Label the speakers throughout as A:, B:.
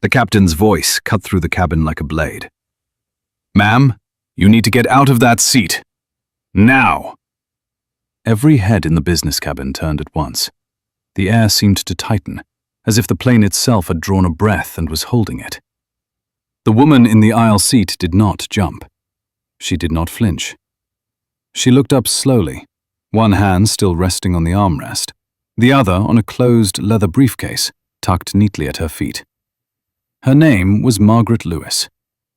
A: The captain's voice cut through the cabin like a blade. "Ma'am, you need to get out of that seat. Now!" Every head in the business cabin turned at once. The air seemed to tighten, as if the plane itself had drawn a breath and was holding it. The woman in the aisle seat did not jump. She did not flinch. She looked up slowly, one hand still resting on the armrest, the other on a closed leather briefcase tucked neatly at her feet. Her name was Margaret Lewis,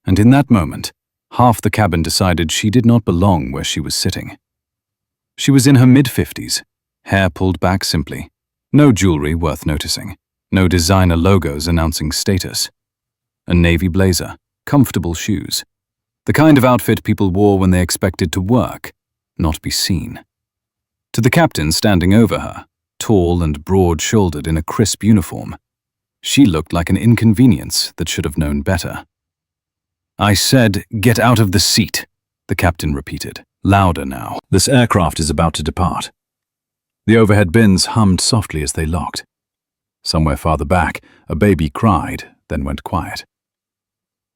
A: and in that moment, half the cabin decided she did not belong where she was sitting. She was in her mid-50s, hair pulled back simply, no jewelry worth noticing, no designer logos announcing status. A navy blazer, comfortable shoes, the kind of outfit people wore when they expected to work, not be seen. To the captain standing over her, tall and broad-shouldered in a crisp uniform, she looked like an inconvenience that should have known better. "I said, get out of the seat," the captain repeated, louder now. "This aircraft is about to depart." The overhead bins hummed softly as they locked. Somewhere farther back, a baby cried, then went quiet.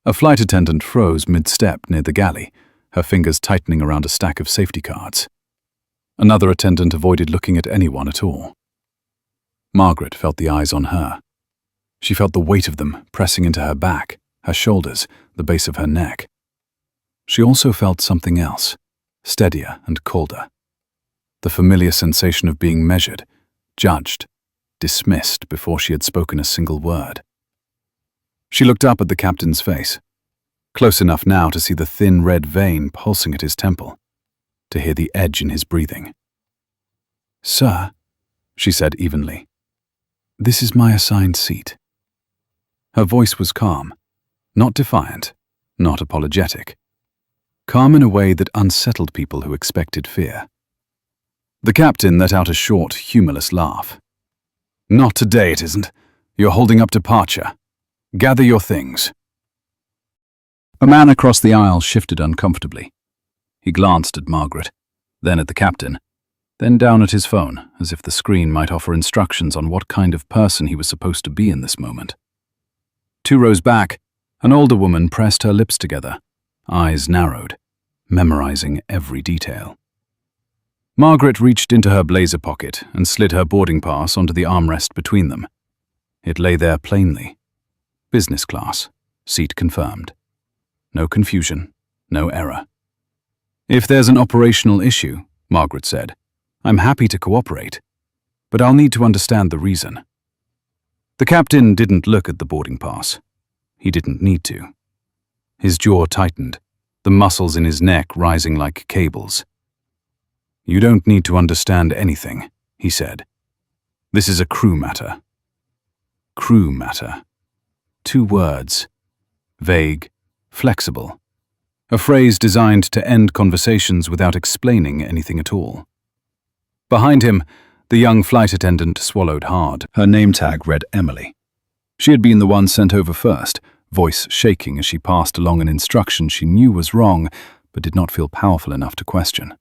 A: A flight attendant froze mid-step near the galley, her fingers tightening around a stack of safety cards. Another attendant avoided looking at anyone at all. Margaret felt the eyes on her. She felt the weight of them pressing into her back, her shoulders, the base of her neck. She also felt something else, steadier and colder. The familiar sensation of being measured, judged, dismissed before she had spoken a single word. She looked up at the captain's face, close enough now to see the thin red vein pulsing at his temple, to hear the edge in his breathing. "Sir," she said evenly, "this is my assigned seat." Her voice was calm, not defiant, not apologetic. Calm in a way that unsettled people who expected fear. The captain let out a short, humorless laugh. "Not today, it isn't. You're holding up departure. Gather your things." A man across the aisle shifted uncomfortably. He glanced at Margaret, then at the captain, then down at his phone, as if the screen might offer instructions on what kind of person he was supposed to be in this moment. 2 rows back, an older woman pressed her lips together, eyes narrowed, memorizing every detail. Margaret reached into her blazer pocket and slid her boarding pass onto the armrest between them. It lay there plainly. Business class, seat confirmed. No confusion, no error. "If there's an operational issue," Margaret said, "I'm happy to cooperate, but I'll need to understand the reason." The captain didn't look at the boarding pass. He didn't need to. His jaw tightened, the muscles in his neck rising like cables. "You don't need to understand anything," he said. "This is a crew matter." Crew matter. 2 words. Vague, flexible. A phrase designed to end conversations without explaining anything at all. Behind him, the young flight attendant swallowed hard. Her name tag read Emily. She had been the one sent over first, voice shaking as she passed along an instruction she knew was wrong, but did not feel powerful enough to question.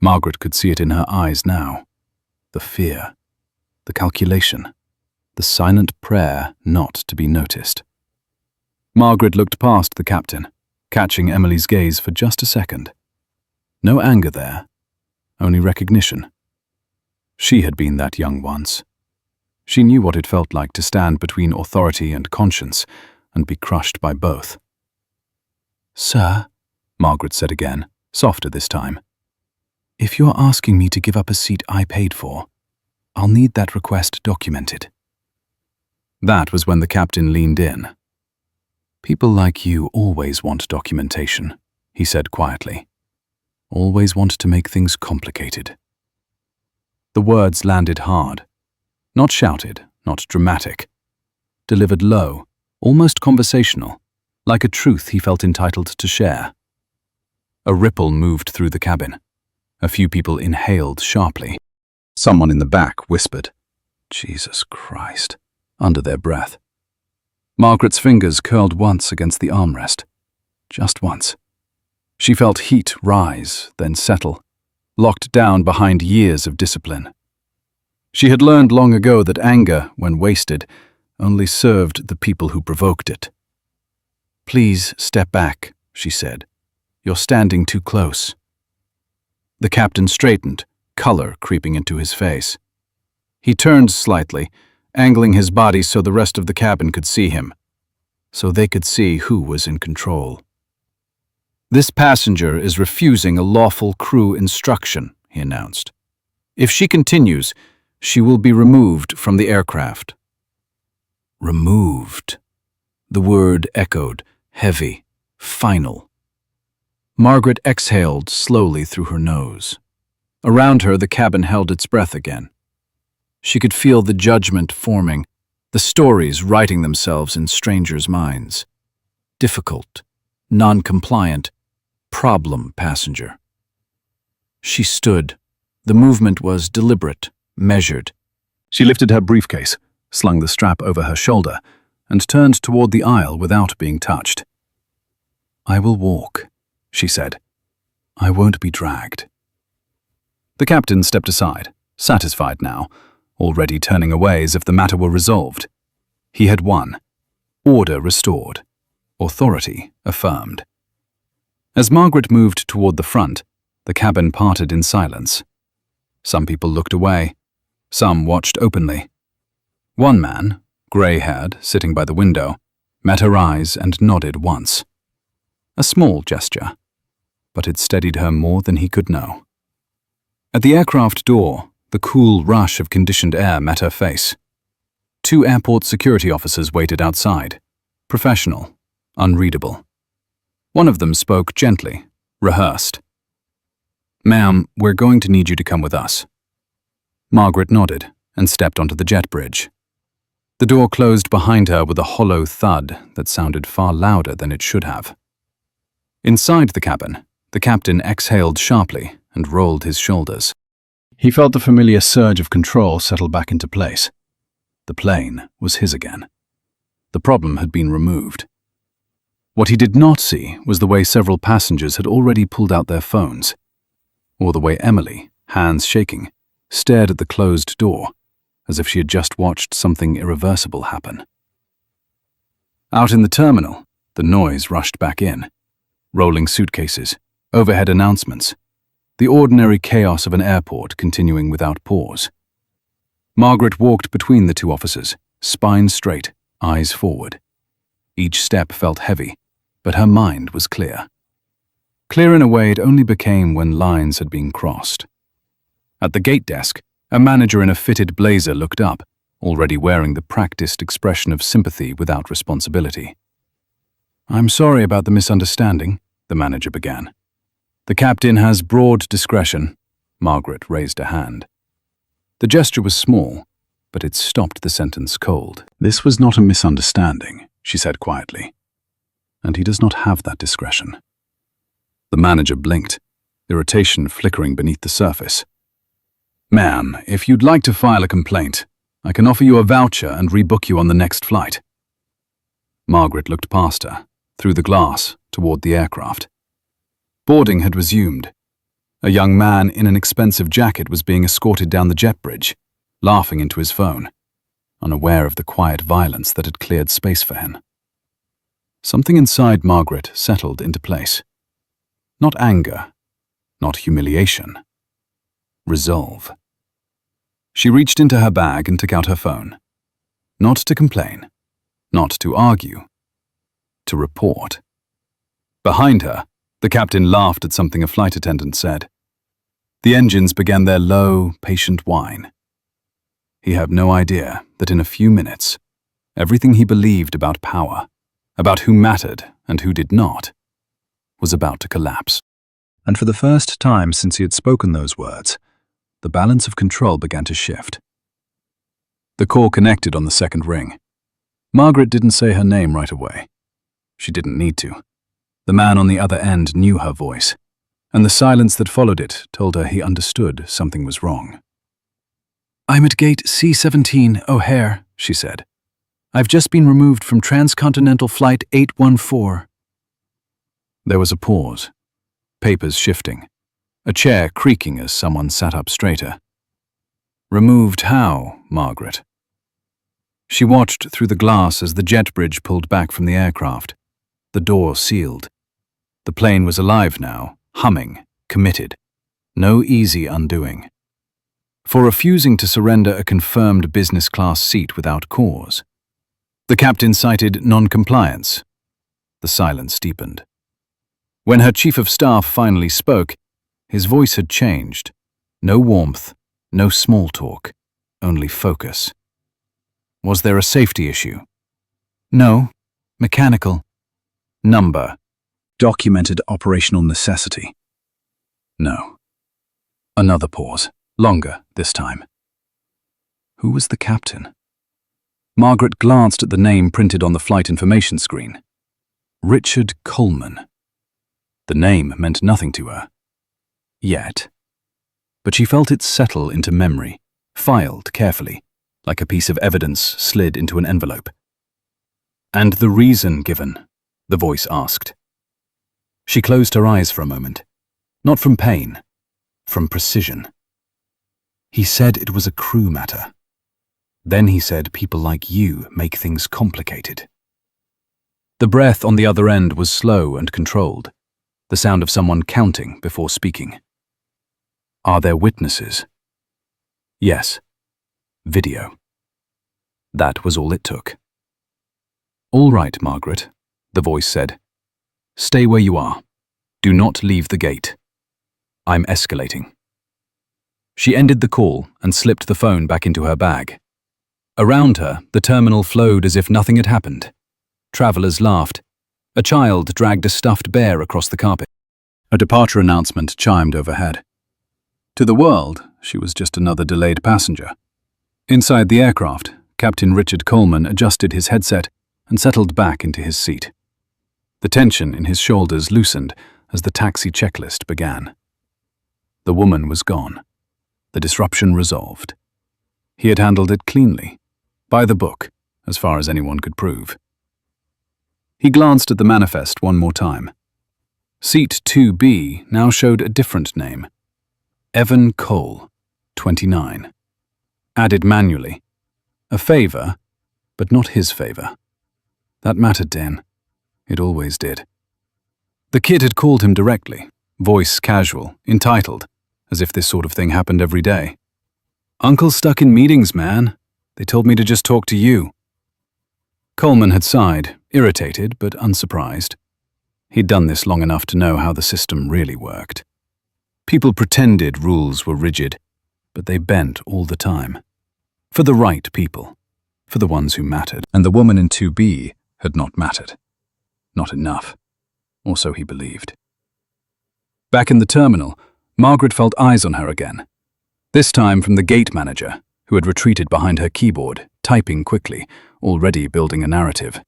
A: Margaret could see it in her eyes now. The fear, the calculation, the silent prayer not to be noticed. Margaret looked past the captain, catching Emily's gaze for just a second. No anger there, only recognition. She had been that young once. She knew what it felt like to stand between authority and conscience and be crushed by both. "Sir," Margaret said again, softer this time, "if you're asking me to give up a seat I paid for, I'll need that request documented." That was when the captain leaned in. "People like you always want documentation," he said quietly. "Always want to make things complicated." The words landed hard. Not shouted, not dramatic. Delivered low, almost conversational, like a truth he felt entitled to share. A ripple moved through the cabin. A few people inhaled sharply. Someone in the back whispered, "Jesus Christ," under their breath. Margaret's fingers curled once against the armrest. Just once. She felt heat rise, then settle, locked down behind years of discipline. She had learned long ago that anger, when wasted, only served the people who provoked it. "Please step back," she said. "You're standing too close." The captain straightened, color creeping into his face. He turned slightly, angling his body so the rest of the cabin could see him, so they could see who was in control. "This passenger is refusing a lawful crew instruction," he announced. "If she continues, she will be removed from the aircraft." Removed. The word echoed, heavy, final. Margaret exhaled slowly through her nose. Around her, the cabin held its breath again. She could feel the judgment forming, the stories writing themselves in strangers' minds. Difficult, non-compliant, problem passenger. She stood. The movement was deliberate, measured. She lifted her briefcase, slung the strap over her shoulder, and turned toward the aisle without being touched. "I will walk," she said. "I won't be dragged." The captain stepped aside, satisfied now, already turning away as if the matter were resolved. He had won. Order restored. Authority affirmed. As Margaret moved toward the front, the cabin parted in silence. Some people looked away. Some watched openly. One man, grey-haired, sitting by the window, met her eyes and nodded once. A small gesture, but it steadied her more than he could know. At the aircraft door, the cool rush of conditioned air met her face. 2 airport security officers waited outside, professional, unreadable. One of them spoke gently, rehearsed. "Ma'am, we're going to need you to come with us." Margaret nodded and stepped onto the jet bridge. The door closed behind her with a hollow thud that sounded far louder than it should have. Inside the cabin, the captain exhaled sharply and rolled his shoulders. He felt the familiar surge of control settle back into place. The plane was his again. The problem had been removed. What he did not see was the way several passengers had already pulled out their phones, or the way Emily, hands shaking, stared at the closed door, as if she had just watched something irreversible happen. Out in the terminal, the noise rushed back in. Rolling suitcases, overhead announcements, the ordinary chaos of an airport continuing without pause. Margaret walked between the 2 officers, spine straight, eyes forward. Each step felt heavy, but her mind was clear. Clear in a way it only became when lines had been crossed. At the gate desk, a manager in a fitted blazer looked up, already wearing the practiced expression of sympathy without responsibility. "I'm sorry about the misunderstanding," the manager began. "The captain has broad discretion." Margaret raised a hand. The gesture was small, but it stopped the sentence cold. "This was not a misunderstanding," she said quietly. "And he does not have that discretion." The manager blinked, irritation flickering beneath the surface. "Ma'am, if you'd like to file a complaint, I can offer you a voucher and rebook you on the next flight." Margaret looked past her, through the glass, toward the aircraft. Boarding had resumed. A young man in an expensive jacket was being escorted down the jet bridge, laughing into his phone, unaware of the quiet violence that had cleared space for him. Something inside Margaret settled into place. Not anger, not humiliation. Resolve. She reached into her bag and took out her phone. Not to complain, not to argue, to report. Behind her, the captain laughed at something a flight attendant said. The engines began their low, patient whine. He had no idea that in a few minutes, everything he believed about power, about who mattered and who did not, was about to collapse. And for the first time since he had spoken those words, the balance of control began to shift. The call connected on the second ring. Margaret didn't say her name right away. She didn't need to. The man on the other end knew her voice, and the silence that followed it told her he understood something was wrong. "I'm at gate C-17, O'Hare," she said. "I've just been removed from transcontinental flight 814. There was a pause, papers shifting, a chair creaking as someone sat up straighter. "Removed how, Margaret?" She watched through the glass as the jet bridge pulled back from the aircraft. The door sealed. The plane was alive now, humming, committed. No easy undoing. For refusing to surrender a confirmed business-class seat without cause. The captain cited non-compliance. The silence deepened. When her chief of staff finally spoke, his voice had changed. No warmth, no small talk, only focus. Was there a safety issue? No. Mechanical. Number. Documented operational necessity. No. Another pause. Longer, this time. Who was the captain? Margaret glanced at the name printed on the flight information screen. Richard Coleman. The name meant nothing to her. Yet. But she felt it settle into memory, filed carefully, like a piece of evidence slid into an envelope. And the reason given, the voice asked. She closed her eyes for a moment. Not from pain, from precision. He said it was a crew matter. Then he said people like you make things complicated. The breath on the other end was slow and controlled, the sound of someone counting before speaking. Are there witnesses? Yes. Video. That was all it took. All right, Margaret, the voice said. Stay where you are. Do not leave the gate. I'm escalating. She ended the call and slipped the phone back into her bag. Around her, the terminal flowed as if nothing had happened. Travelers laughed. A child dragged a stuffed bear across the carpet. A departure announcement chimed overhead. To the world, she was just another delayed passenger. Inside the aircraft, Captain Richard Coleman adjusted his headset and settled back into his seat. The tension in his shoulders loosened as the taxi checklist began. The woman was gone. The disruption resolved. He had handled it cleanly, by the book, as far as anyone could prove. He glanced at the manifest one more time. Seat 2B now showed a different name. Evan Cole, 29. Added manually. A favor, but not his favor. That mattered to him. It always did. The kid had called him directly, voice casual, entitled, as if this sort of thing happened every day. Uncle's stuck in meetings, man. They told me to just talk to you. Coleman had sighed, irritated but unsurprised. He'd done this long enough to know how the system really worked. People pretended rules were rigid, but they bent all the time. For the right people. For the ones who mattered. And the woman in 2B had not mattered. Not enough. Or so he believed. Back in the terminal, Margaret felt eyes on her again. This time from the gate manager, who had retreated behind her keyboard, typing quickly, already building a narrative.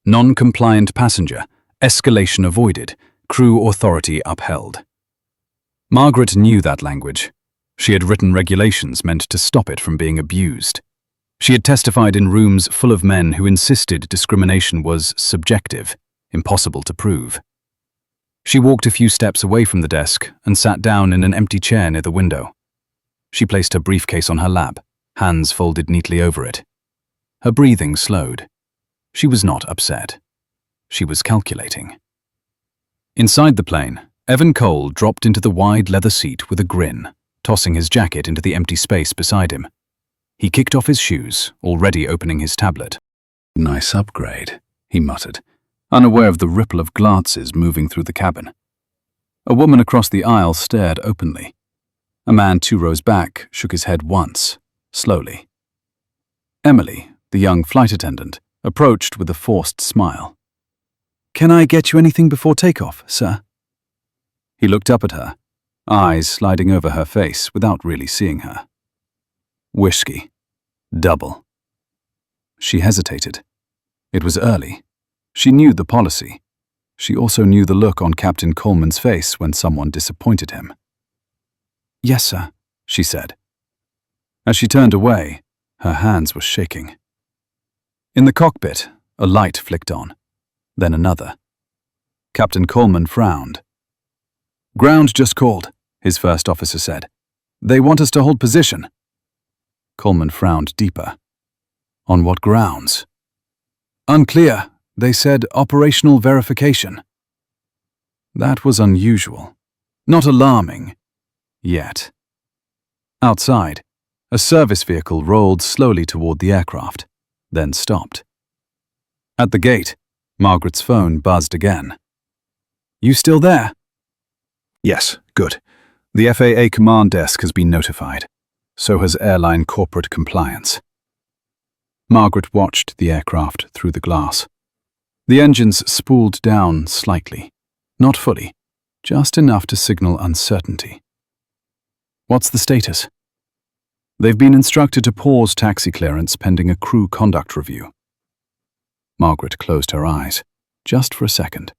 A: Non-compliant passenger, escalation avoided, crew authority upheld. Margaret knew that language. She had written regulations meant to stop it from being abused. She had testified in rooms full of men who insisted discrimination was subjective, impossible to prove. She walked a few steps away from the desk and sat down in an empty chair near the window. She placed her briefcase on her lap, hands folded neatly over it. Her breathing slowed. She was not upset. She was calculating. Inside the plane, Evan Cole dropped into the wide leather seat with a grin, tossing his jacket into the empty space beside him. He kicked off his shoes, already opening his tablet. Nice upgrade, he muttered, unaware of the ripple of glances moving through the cabin. A woman across the aisle stared openly. A man 2 rows back shook his head once, slowly. Emily, the young flight attendant, approached with a forced smile. "Can I get you anything before takeoff, sir?" He looked up at her, eyes sliding over her face without really seeing her. Whiskey. Double. She hesitated. It was early. She knew the policy. She also knew the look on Captain Coleman's face when someone disappointed him. "Yes, sir," she said. As she turned away, her hands were shaking. In the cockpit, a light flicked on, then another. Captain Coleman frowned. "Ground just called," his first officer said. "They want us to hold position." Coleman frowned deeper. On what grounds? Unclear. They said operational verification. That was unusual. Not alarming. Yet. Outside, a service vehicle rolled slowly toward the aircraft, then stopped. At the gate, Margaret's phone buzzed again. You still there? Yes, good. The FAA command desk has been notified. So has airline corporate compliance. Margaret watched the aircraft through the glass. The engines spooled down slightly. Not fully, just enough to signal uncertainty. What's the status? They've been instructed to pause taxi clearance pending a crew conduct review. Margaret closed her eyes, just for a second.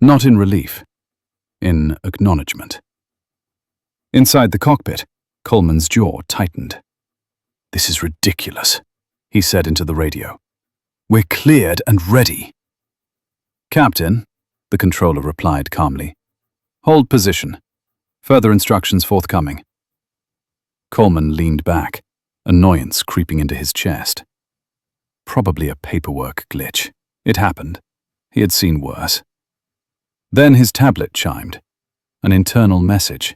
A: Not in relief, in acknowledgement. Inside the cockpit, Coleman's jaw tightened. This is ridiculous, he said into the radio. We're cleared and ready. Captain, the controller replied calmly. Hold position. Further instructions forthcoming. Coleman leaned back, annoyance creeping into his chest. Probably a paperwork glitch. It happened. He had seen worse. Then his tablet chimed. An internal message.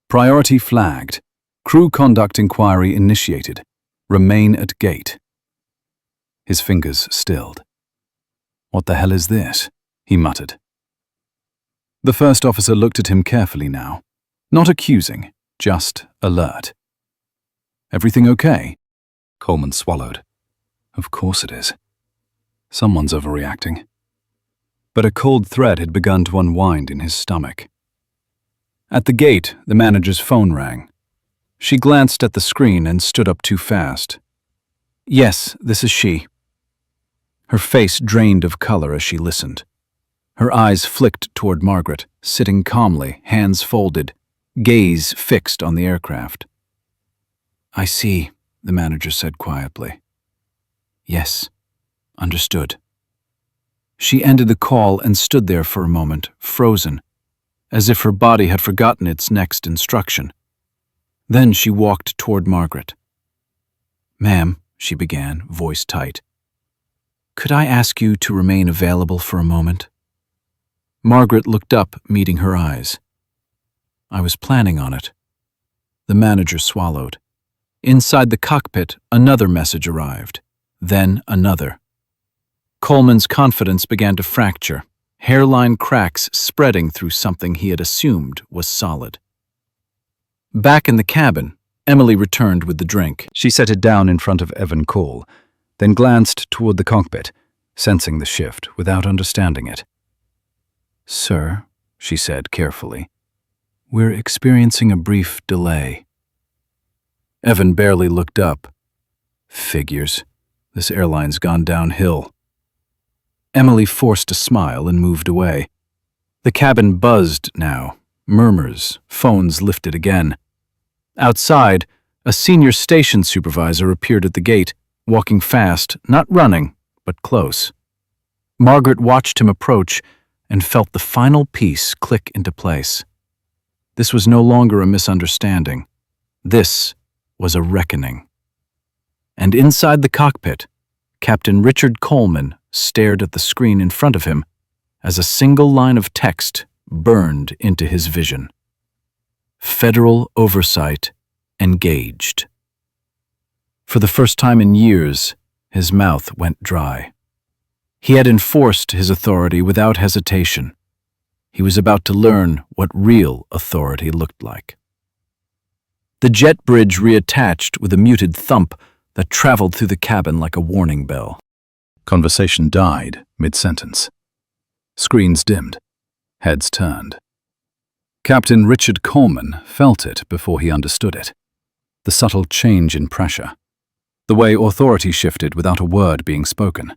A: Priority flagged. Crew conduct inquiry initiated. Remain at gate. His fingers stilled. What the hell is this? He muttered. The first officer looked at him carefully now. Not accusing, just alert. Everything okay? Coleman swallowed. Of course it is. Someone's overreacting. But a cold thread had begun to unwind in his stomach. At the gate, the manager's phone rang. She glanced at the screen and stood up too fast. Yes, this is she. Her face drained of color as she listened. Her eyes flicked toward Margaret, sitting calmly, hands folded, gaze fixed on the aircraft. I see, the manager said quietly. Yes, understood. She ended the call and stood there for a moment, frozen, as if her body had forgotten its next instruction. Then she walked toward Margaret. Ma'am, she began, voice tight. Could I ask you to remain available for a moment? Margaret looked up, meeting her eyes. I was planning on it. The manager swallowed. Inside the cockpit, another message arrived. Then another. Coleman's confidence began to fracture, hairline cracks spreading through something he had assumed was solid. Back in the cabin, Emily returned with the drink. She set it down in front of Evan Cole, then glanced toward the cockpit, sensing the shift without understanding it. Sir, she said carefully, we're experiencing a brief delay. Evan barely looked up. Figures. This airline's gone downhill. Emily forced a smile and moved away. The cabin buzzed now. Murmurs, phones lifted again. Outside, a senior station supervisor appeared at the gate, walking fast, not running, but close. Margaret watched him approach and felt the final piece click into place. This was no longer a misunderstanding. This was a reckoning. And inside the cockpit, Captain Richard Coleman stared at the screen in front of him as a single line of text burned into his vision. Federal oversight engaged. For the first time in years, his mouth went dry. He had enforced his authority without hesitation. He was about to learn what real authority looked like. The jet bridge reattached with a muted thump that traveled through the cabin like a warning bell. Conversation died mid-sentence. Screens dimmed. Heads turned. Captain Richard Coleman felt it before he understood it. The subtle change in pressure. The way authority shifted without a word being spoken.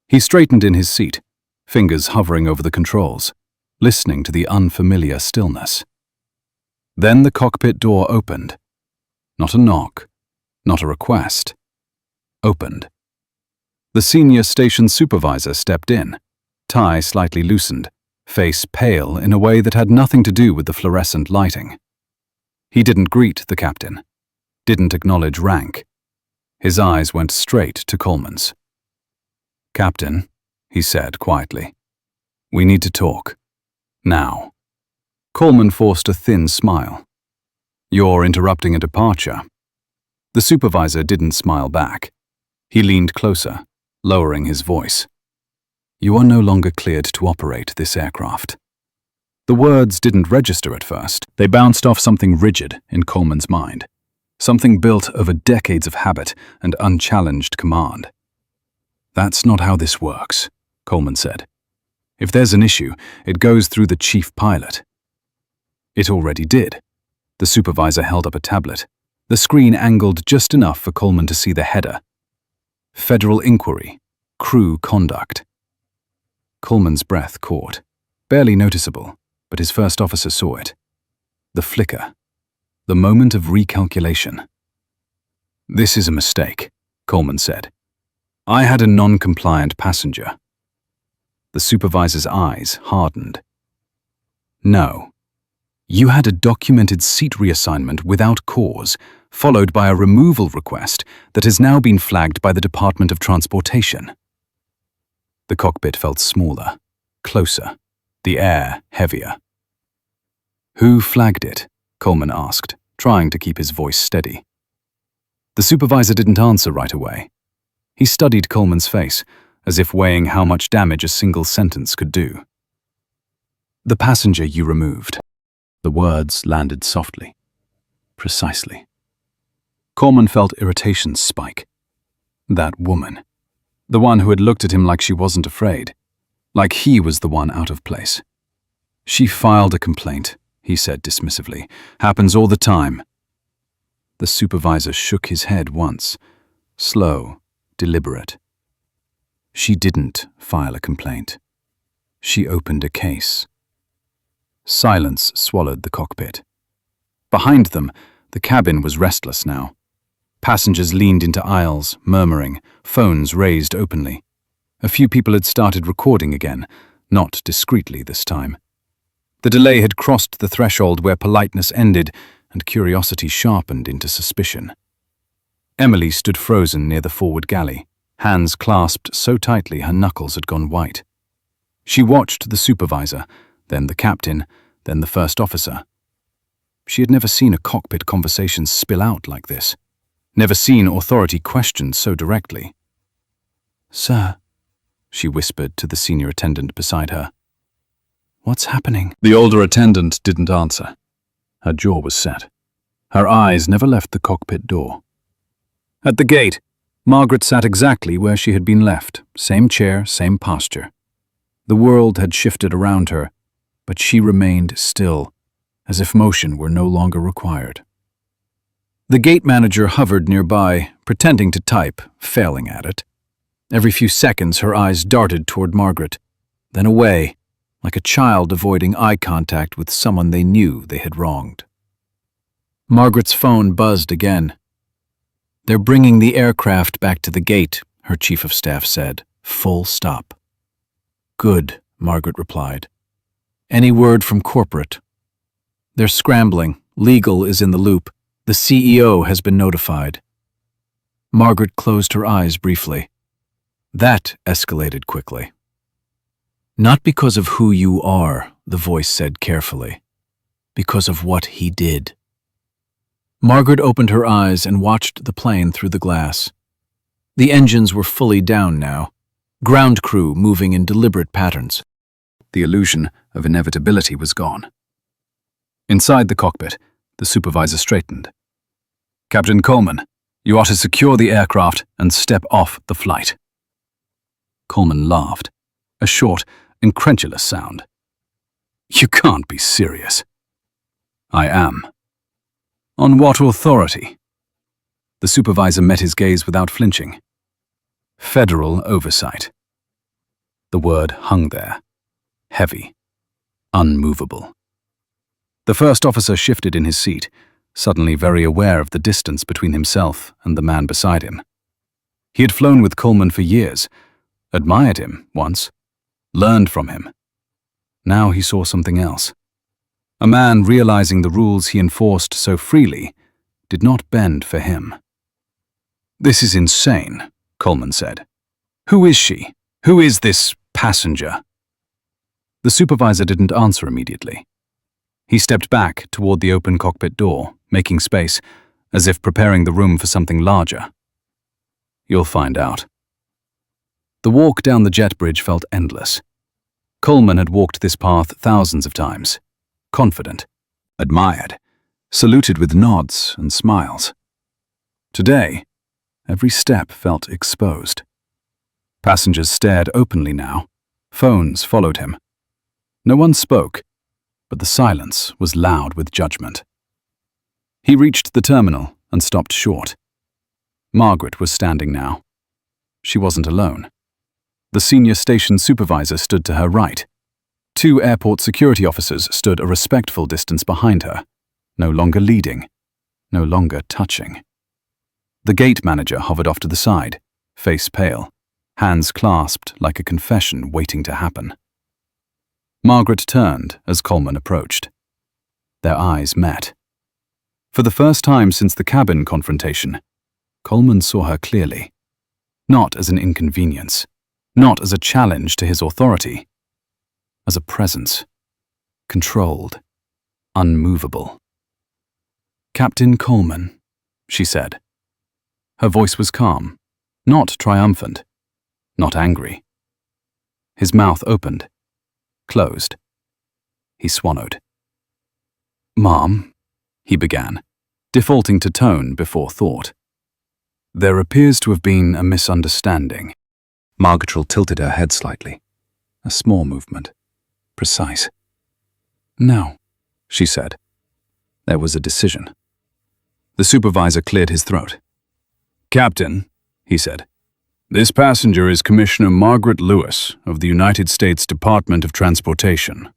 A: He straightened in his seat, fingers hovering over the controls, listening to the unfamiliar stillness. Then the cockpit door opened. Not a knock, not a request. Opened. The senior station supervisor stepped in, tie slightly loosened, face pale in a way that had nothing to do with the fluorescent lighting. He didn't greet the captain, didn't acknowledge rank. His eyes went straight to Coleman's. "Captain," he said quietly, "we need to talk. Now." Coleman forced a thin smile. "You're interrupting a departure." The supervisor didn't smile back. He leaned closer, lowering his voice. "You are no longer cleared to operate this aircraft." The words didn't register at first. They bounced off something rigid in Coleman's mind, something built over decades of habit and unchallenged command. "That's not how this works," Coleman said. "If there's an issue, it goes through the chief pilot." It already did. The supervisor held up a tablet, the screen angled just enough for Coleman to see the header. Federal Inquiry, Crew Conduct. Coleman's breath caught, barely noticeable, but his first officer saw it. The flicker. The moment of recalculation. "This is a mistake," Coleman said. "I had a non-compliant passenger." The supervisor's eyes hardened. "No. You had a documented seat reassignment without cause, followed by a removal request that has now been flagged by the Department of Transportation." The cockpit felt smaller, closer, the air heavier. "Who flagged it?" Coleman asked, trying to keep his voice steady. The supervisor didn't answer right away. He studied Coleman's face, as if weighing how much damage a single sentence could do. "The passenger you removed." The words landed softly. Precisely. Coleman felt irritation spike. That woman. The one who had looked at him like she wasn't afraid. Like he was the one out of place. "She filed a complaint," he said dismissively. "Happens all the time." The supervisor shook his head once. Slow, deliberate. "She didn't file a complaint. She opened a case." Silence swallowed the cockpit. Behind them, the cabin was restless now. Passengers leaned into aisles, murmuring, phones raised openly. A few people had started recording again, not discreetly this time. The delay had crossed the threshold where politeness ended and curiosity sharpened into suspicion. Emily stood frozen near the forward galley, hands clasped so tightly her knuckles had gone white. She watched the supervisor, then the captain, then the first officer. She had never seen a cockpit conversation spill out like this, never seen authority questioned so directly. "Sir," she whispered to the senior attendant beside her. "What's happening?" The older attendant didn't answer. Her jaw was set. Her eyes never left the cockpit door. At the gate, Margaret sat exactly where she had been left, same chair, same posture. The world had shifted around her, but she remained still, as if motion were no longer required. The gate manager hovered nearby, pretending to type, failing at it. Every few seconds her eyes darted toward Margaret, then away, like a child avoiding eye contact with someone they knew they had wronged. Margaret's phone buzzed again. "They're bringing the aircraft back to the gate," her chief of staff said, full stop. "Good," Margaret replied. "Any word from corporate?" "They're scrambling. Legal is in the loop. The CEO has been notified." Margaret closed her eyes briefly. That escalated quickly. "Not because of who you are," the voice said carefully. "Because of what he did." Margaret opened her eyes and watched the plane through the glass. The engines were fully down now, ground crew moving in deliberate patterns. The illusion of inevitability was gone. Inside the cockpit, the supervisor straightened. "Captain Coleman, you are to secure the aircraft and step off the flight." Coleman laughed, a short, incredulous sound. "You can't be serious." "I am." "On what authority?" The supervisor met his gaze without flinching. "Federal oversight." The word hung there, heavy, unmovable. The first officer shifted in his seat, suddenly very aware of the distance between himself and the man beside him. He had flown with Coleman for years, admired him once, learned from him. Now he saw something else. A man realizing the rules he enforced so freely did not bend for him. "This is insane," Coleman said. "Who is she? Who is this passenger?" The supervisor didn't answer immediately. He stepped back toward the open cockpit door, making space, as if preparing the room for something larger. "You'll find out." The walk down the jet bridge felt endless. Coleman had walked this path thousands of times, confident, admired, saluted with nods and smiles. Today, every step felt exposed. Passengers stared openly now. Phones followed him. No one spoke, but the silence was loud with judgment. He reached the terminal and stopped short. Margaret was standing now. She wasn't alone. The senior station supervisor stood to her right. 2 airport security officers stood a respectful distance behind her, no longer leading, no longer touching. The gate manager hovered off to the side, face pale, hands clasped like a confession waiting to happen. Margaret turned as Coleman approached. Their eyes met. For the first time since the cabin confrontation, Coleman saw her clearly, not as an inconvenience, not as a challenge to his authority, as a presence, controlled, unmovable. "Captain Coleman," she said. Her voice was calm, not triumphant, not angry. His mouth opened, closed. He swallowed. "Mom," he began, defaulting to tone before thought. "There appears to have been a misunderstanding." Margaret tilted her head slightly. A small movement. Precise. "No," she said. There was a decision. The supervisor cleared his throat. "Captain," he said, "this passenger is Commissioner Margaret Lewis of the United States Department of Transportation."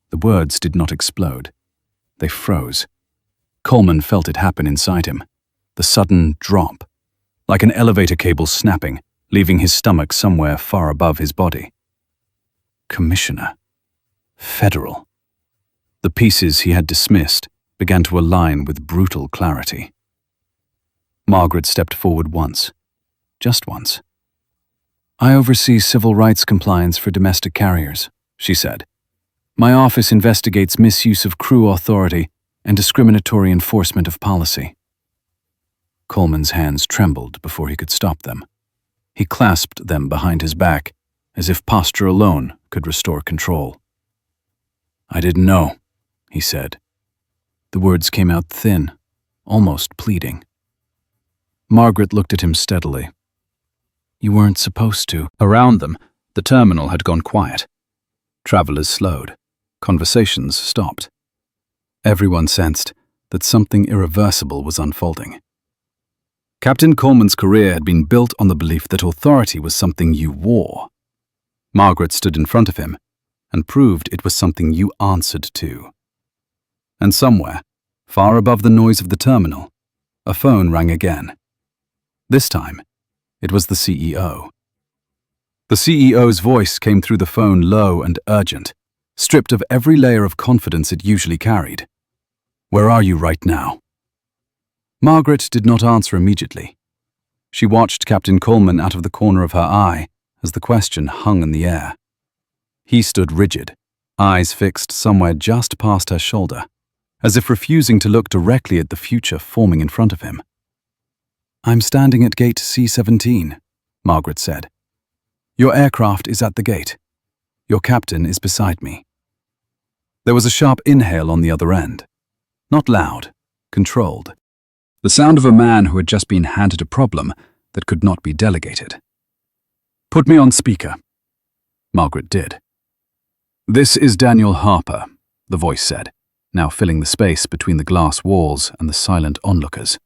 A: The words did not explode. They froze. Coleman felt it happen inside him. The sudden drop, like an elevator cable snapping, leaving his stomach somewhere far above his body. Commissioner. Federal. The pieces he had dismissed began to align with brutal clarity. Margaret stepped forward once. Just once. "I oversee civil rights compliance for domestic carriers," she said. "My office investigates misuse of crew authority and discriminatory enforcement of policy." Coleman's hands trembled before he could stop them. He clasped them behind his back, as if posture alone could restore control. "I didn't know," he said. The words came out thin, almost pleading. Margaret looked at him steadily. "You weren't supposed to." Around them, the terminal had gone quiet. Travelers slowed. Conversations stopped. Everyone sensed that something irreversible was unfolding. Captain Coleman's career had been built on the belief that authority was something you wore. Margaret stood in front of him and proved it was something you answered to. And somewhere, far above the noise of the terminal, a phone rang again. This time, it was the CEO. The CEO's voice came through the phone low and urgent, stripped of every layer of confidence it usually carried. "Where are you right now?" Margaret did not answer immediately. She watched Captain Coleman out of the corner of her eye as the question hung in the air. He stood rigid, eyes fixed somewhere just past her shoulder, as if refusing to look directly at the future forming in front of him. "I'm standing at gate C-17, Margaret said. "Your aircraft is at the gate. Your captain is beside me." There was a sharp inhale on the other end. Not loud, controlled. The sound of a man who had just been handed a problem that could not be delegated. "Put me on speaker." Margaret did. "This is Daniel Harper," the voice said, now filling the space between the glass walls and the silent onlookers.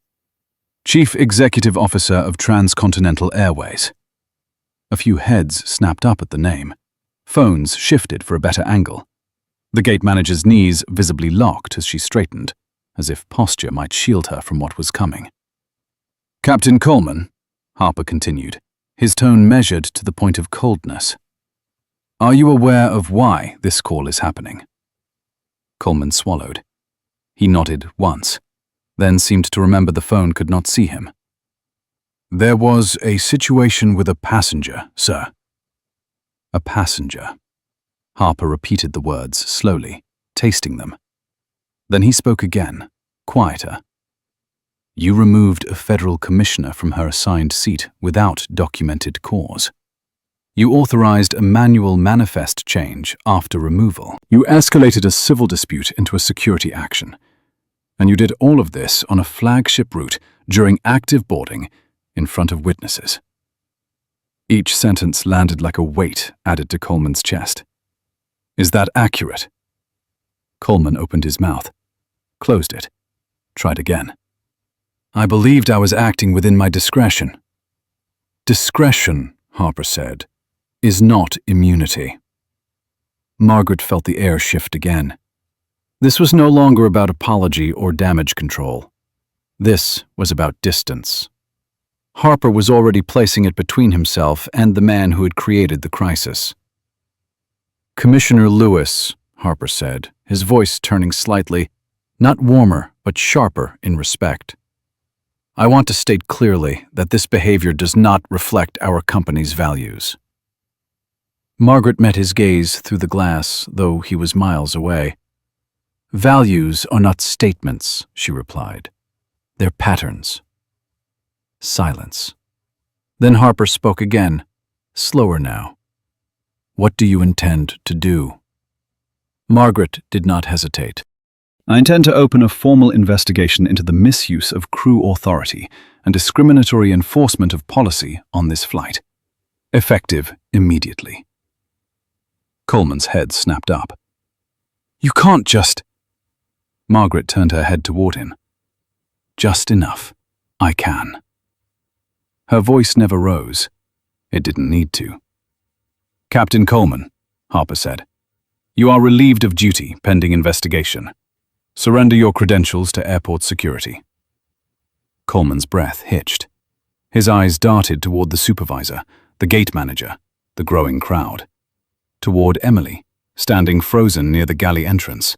A: "Chief Executive Officer of Transcontinental Airways." A few heads snapped up at the name. Phones shifted for a better angle. The gate manager's knees visibly locked as she straightened, as if posture might shield her from what was coming. "Captain Coleman," Harper continued, his tone measured to the point of coldness. "Are you aware of why this call is happening?" Coleman swallowed. He nodded once, then seemed to remember the phone could not see him. There was a situation with a passenger, sir. A passenger. Harper repeated the words slowly, tasting them. Then he spoke again, quieter. You removed a federal commissioner from her assigned seat without documented cause. You authorized a manual manifest change after removal. You escalated a civil dispute into a security action. And you did all of this on a flagship route during active boarding in front of witnesses. Each sentence landed like a weight added to Coleman's chest. Is that accurate? Coleman opened his mouth, closed it, tried again. I believed I was acting within my discretion. Discretion, Harper said, is not immunity. Margaret felt the air shift again. This was no longer about apology or damage control. This was about distance. Harper was already placing it between himself and the man who had created the crisis. Commissioner Lewis, Harper said, his voice turning slightly, not warmer but sharper in respect. I want to state clearly that this behavior does not reflect our company's values. Margaret met his gaze through the glass, though he was miles away. Values are not statements, she replied. They're patterns. Silence. Then Harper spoke again, slower now. What do you intend to do? Margaret did not hesitate. I intend to open a formal investigation into the misuse of crew authority and discriminatory enforcement of policy on this flight. Effective immediately. Coleman's head snapped up. You can't just... Margaret turned her head toward him. Just enough. I can. Her voice never rose. It didn't need to. Captain Coleman, Harper said, you are relieved of duty pending investigation. Surrender your credentials to airport security. Coleman's breath hitched. His eyes darted toward the supervisor, the gate manager, the growing crowd. Toward Emily, standing frozen near the galley entrance,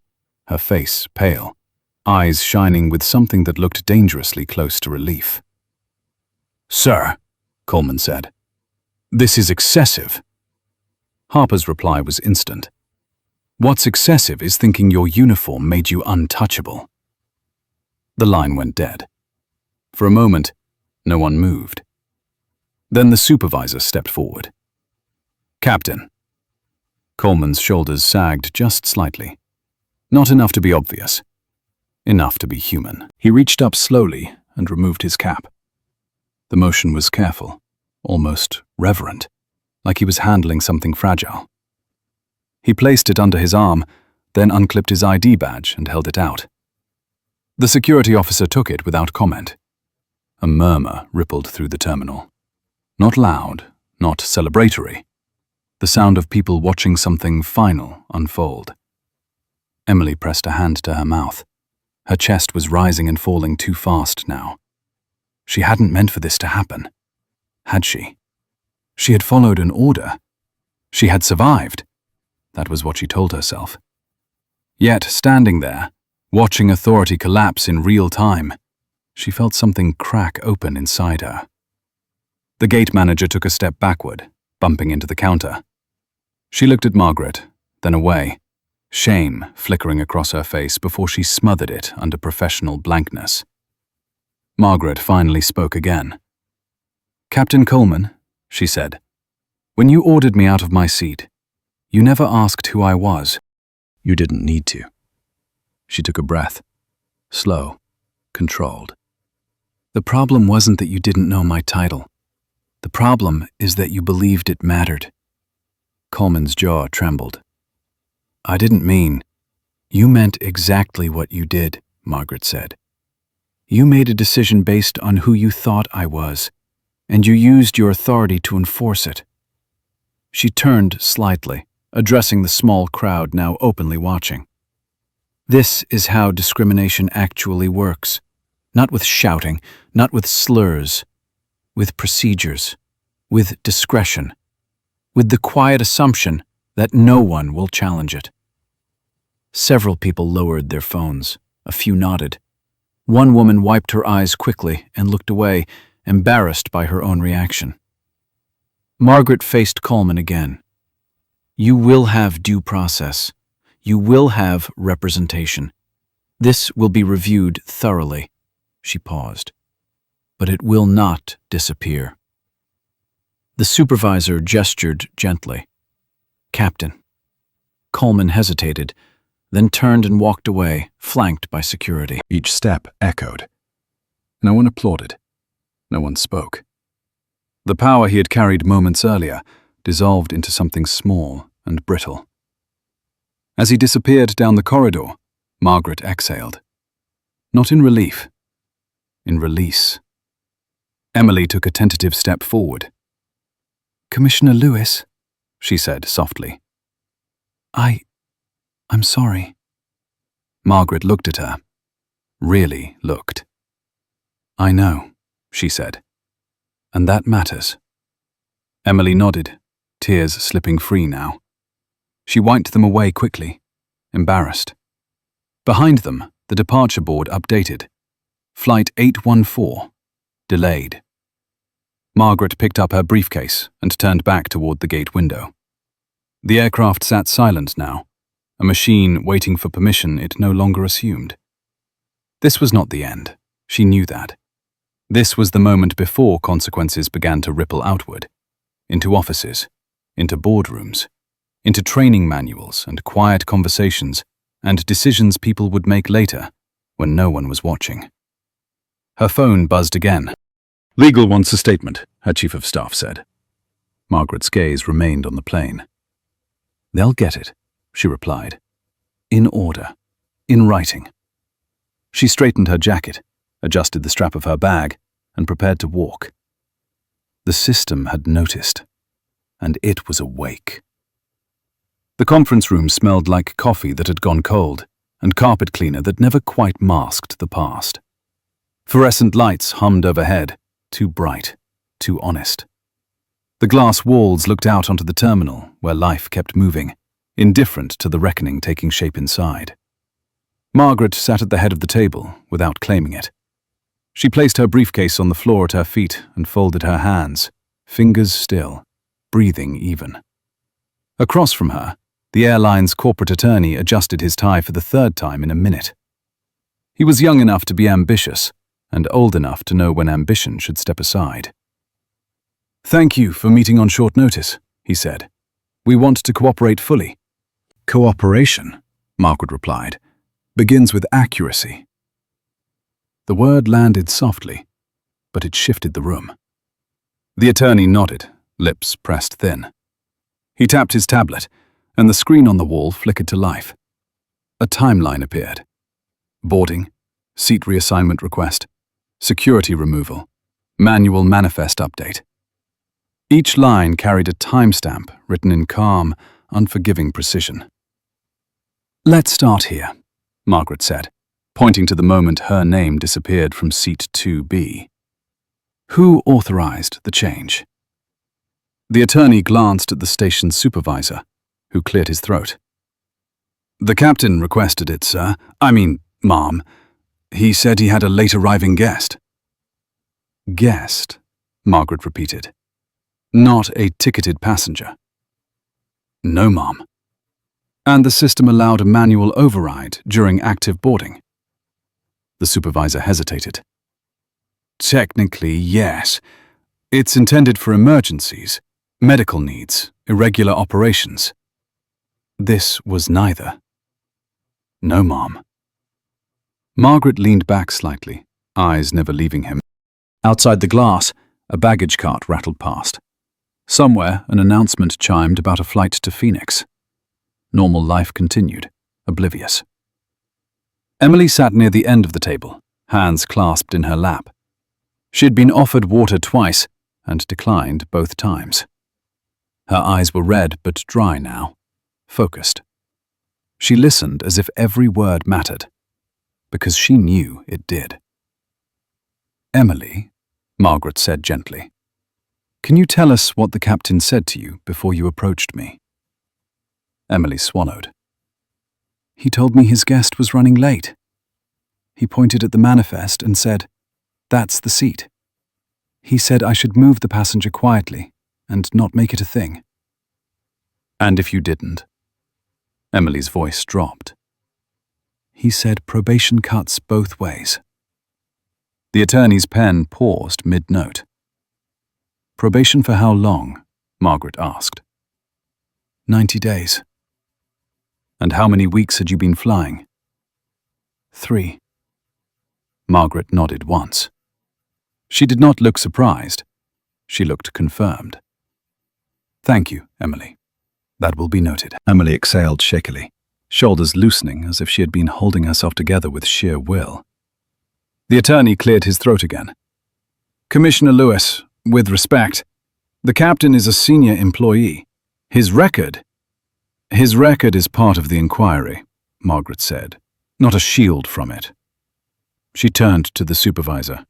A: her face pale, eyes shining with something that looked dangerously close to relief. Sir, Coleman said, this is excessive. Harper's reply was instant. What's excessive is thinking your uniform made you untouchable. The line went dead. For a moment, no one moved. Then the supervisor stepped forward. Captain. Coleman's shoulders sagged just slightly. Not enough to be obvious. Enough to be human. He reached up slowly and removed his cap. The motion was careful, almost reverent, like he was handling something fragile. He placed it under his arm, then unclipped his ID badge and held it out. The security officer took it without comment. A murmur rippled through the terminal. Not loud, not celebratory. The sound of people watching something final unfold. Emily pressed a hand to her mouth. Her chest was rising and falling too fast now. She hadn't meant for this to happen. Had she? She had followed an order. She had survived. That was what she told herself. Yet, standing there, watching authority collapse in real time, she felt something crack open inside her. The gate manager took a step backward, bumping into the counter. She looked at Margaret, then away, shame flickering across her face before she smothered it under professional blankness. Margaret finally spoke again. Captain Coleman, she said, when you ordered me out of my seat, you never asked who I was. You didn't need to. She took a breath, slow, controlled. The problem wasn't that you didn't know my title. The problem is that you believed it mattered. Coleman's jaw trembled. I didn't mean. You meant exactly what you did, Margaret said. You made a decision based on who you thought I was, and you used your authority to enforce it. She turned slightly, addressing the small crowd now openly watching. This is how discrimination actually works. Not with shouting, not with slurs, with procedures, with discretion, with the quiet assumption that no one will challenge it. Several people lowered their phones. A few nodded. One woman wiped her eyes quickly and looked away,
B: embarrassed by her own reaction. Margaret faced Coleman again. You will have due process. You will have representation. This will be reviewed thoroughly. She paused. But it will not disappear. The supervisor gestured gently. Captain. Coleman hesitated, then turned and walked away, flanked by security.
A: Each step echoed. No one applauded. No one spoke. The power he had carried moments earlier dissolved into something small and brittle. As he disappeared down the corridor, Margaret exhaled. Not in relief, in release. Emily took a tentative step forward. Commissioner Lewis, she said softly. I'm sorry. Margaret looked at her. Really looked. I know, she said. And that matters. Emily nodded, tears slipping free now. She wiped them away quickly, embarrassed. Behind them, the departure board updated. Flight 814, delayed. Margaret picked up her briefcase and turned back toward the gate window. The aircraft sat silent now, a machine waiting for permission it no longer assumed. This was not the end. She knew that. This was the moment before consequences began to ripple outward, into offices, into boardrooms, into training manuals and quiet conversations and decisions people would make later when no one was watching. Her phone buzzed again. Legal wants a statement, her chief of staff said. Margaret's gaze remained on the plane. They'll get it, she replied. In order. In writing. She straightened her jacket, adjusted the strap of her bag, and prepared to walk. The system had noticed, and it was awake. The conference room smelled like coffee that had gone cold, and carpet cleaner that never quite masked the past. Fluorescent lights hummed overhead, too bright, too honest. The glass walls looked out onto the terminal, where life kept moving, indifferent to the reckoning taking shape inside. Margaret sat at the head of the table, without claiming it. She placed her briefcase on the floor at her feet and folded her hands, fingers still, breathing even. Across from her, the airline's corporate attorney adjusted his tie for the third time in a minute. He was young enough to be ambitious, and old enough to know when ambition should step aside. Thank you for meeting on short notice, he said. We want to cooperate fully. Cooperation, Margaret replied, begins with accuracy. The word landed softly, but it shifted the room. The attorney nodded, lips pressed thin. He tapped his tablet, and the screen on the wall flickered to life. A timeline appeared. Boarding, seat reassignment request, security removal, manual manifest update. Each line carried a timestamp written in calm, unforgiving precision. Let's start here, Margaret said, pointing to the moment her name disappeared from seat 2B. Who authorized the change? The attorney glanced at the station's supervisor, who cleared his throat. The captain requested it, sir. Ma'am. He said he had a late-arriving guest. Guest, Margaret repeated. Not a ticketed passenger. No, ma'am. And the system allowed a manual override during active boarding. The supervisor hesitated. Technically, yes. It's intended for emergencies, medical needs, irregular operations. This was neither. No, ma'am. Margaret leaned back slightly, eyes never leaving him. Outside the glass, a baggage cart rattled past. Somewhere, an announcement chimed about a flight to Phoenix. Normal life continued, oblivious. Emily sat near the end of the table, hands clasped in her lap. She had been offered water twice and declined both times. Her eyes were red but dry now, focused. She listened as if every word mattered, because she knew it did. Emily, Margaret said gently, can you tell us what the captain said to you before you approached me? Emily swallowed. He told me his guest was running late. He pointed at the manifest and said, "That's the seat." He said I should move the passenger quietly and not make it a thing. And if you didn't? Emily's voice dropped. He said probation cuts both ways. The attorney's pen paused mid-note. Probation for how long? Margaret asked. 90 days. And how many weeks had you been flying? 3. Margaret nodded once. She did not look surprised. She looked confirmed. Thank you, Emily. That will be noted. Emily exhaled shakily, shoulders loosening as if she had been holding herself together with sheer will. The attorney cleared his throat again. Commissioner Lewis, with respect, the captain is a senior employee. His record is part of the inquiry, Margaret said, not a shield from it. She turned to the supervisor.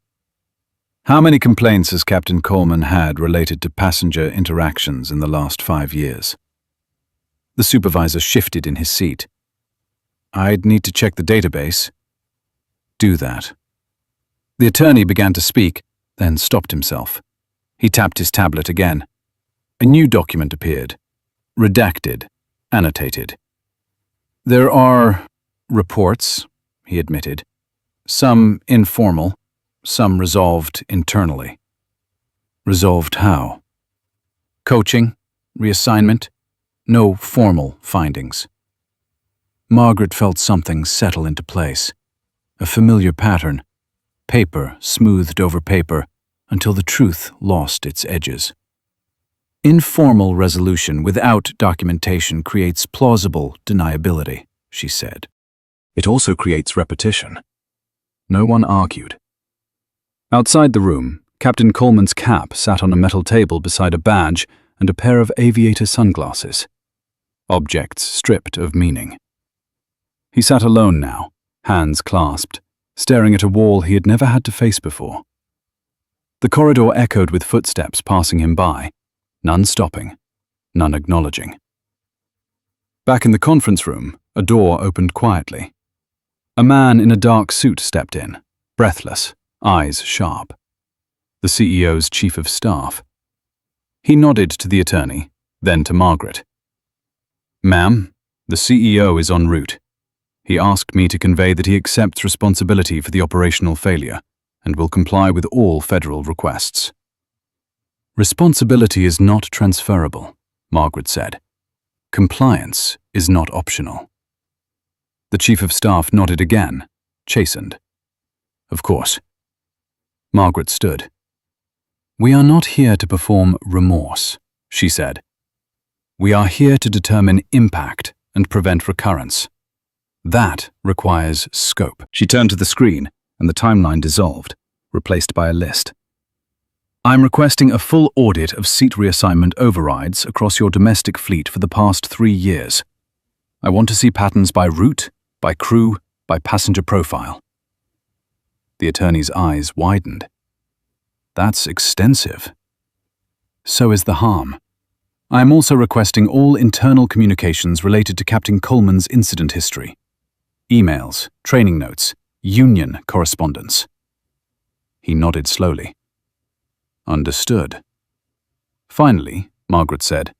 A: How many complaints has Captain Coleman had related to passenger interactions in the last 5 years? The supervisor shifted in his seat. I'd need to check the database. Do that. The attorney began to speak, then stopped himself. He tapped his tablet again. A new document appeared. Redacted. Annotated. There are reports, he admitted. Some informal, some resolved internally. Resolved how? Coaching, reassignment, no formal findings. Margaret felt something settle into place. A familiar pattern. Paper smoothed over paper until the truth lost its edges. Informal resolution without documentation creates plausible deniability, she said. It also creates repetition. No one argued. Outside the room, Captain Coleman's cap sat on a metal table beside a badge and a pair of aviator sunglasses. Objects stripped of meaning. He sat alone now, hands clasped, staring at a wall he had never had to face before. The corridor echoed with footsteps passing him by, none stopping, none acknowledging. Back in the conference room, a door opened quietly. A man in a dark suit stepped in, breathless, eyes sharp. The CEO's chief of staff. He nodded to the attorney, then to Margaret. Ma'am, the CEO is en route. He asked me to convey that he accepts responsibility for the operational failure and will comply with all federal requests. Responsibility is not transferable, Margaret said. Compliance is not optional. The chief of staff nodded again, chastened. Of course. Margaret stood. We are not here to perform remorse, she said. We are here to determine impact and prevent recurrence. That requires scope. She turned to the screen, and the timeline dissolved, replaced by a list. I'm requesting a full audit of seat reassignment overrides across your domestic fleet for the past 3 years. I want to see patterns by route, by crew, by passenger profile. The attorney's eyes widened. That's extensive. So is the harm. I am also requesting all internal communications related to Captain Coleman's incident history. Emails, training notes, union correspondence. He nodded slowly. Understood. Finally, Margaret said,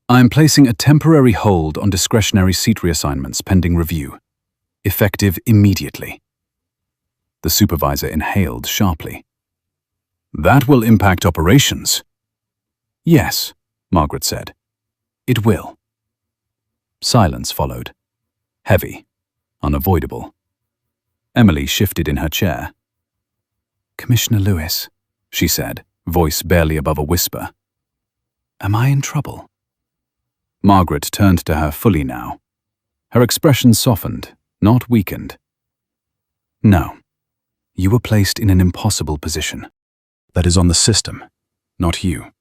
A: I am placing a temporary hold on discretionary seat reassignments pending review. Effective immediately. The supervisor inhaled sharply. That will impact operations. Yes, Margaret said. It will. Silence followed. Heavy. Unavoidable. Emily shifted in her chair. Commissioner Lewis, she said, voice barely above a whisper. Am I in trouble? Margaret turned to her fully now. Her expression softened, not weakened. No. You were placed in an impossible position. That is on the system, not you.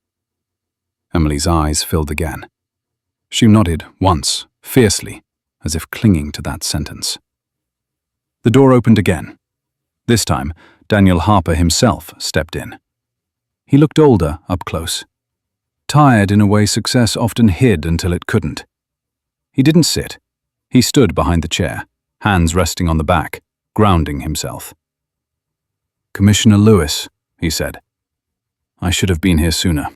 A: Emily's eyes filled again. She nodded once, fiercely, as if clinging to that sentence. The door opened again. This time, Daniel Harper himself stepped in. He looked older up close. Tired in a way success often hid until it couldn't. He didn't sit. He stood behind the chair, hands resting on the back, grounding himself. Commissioner Lewis, he said. I should have been here sooner."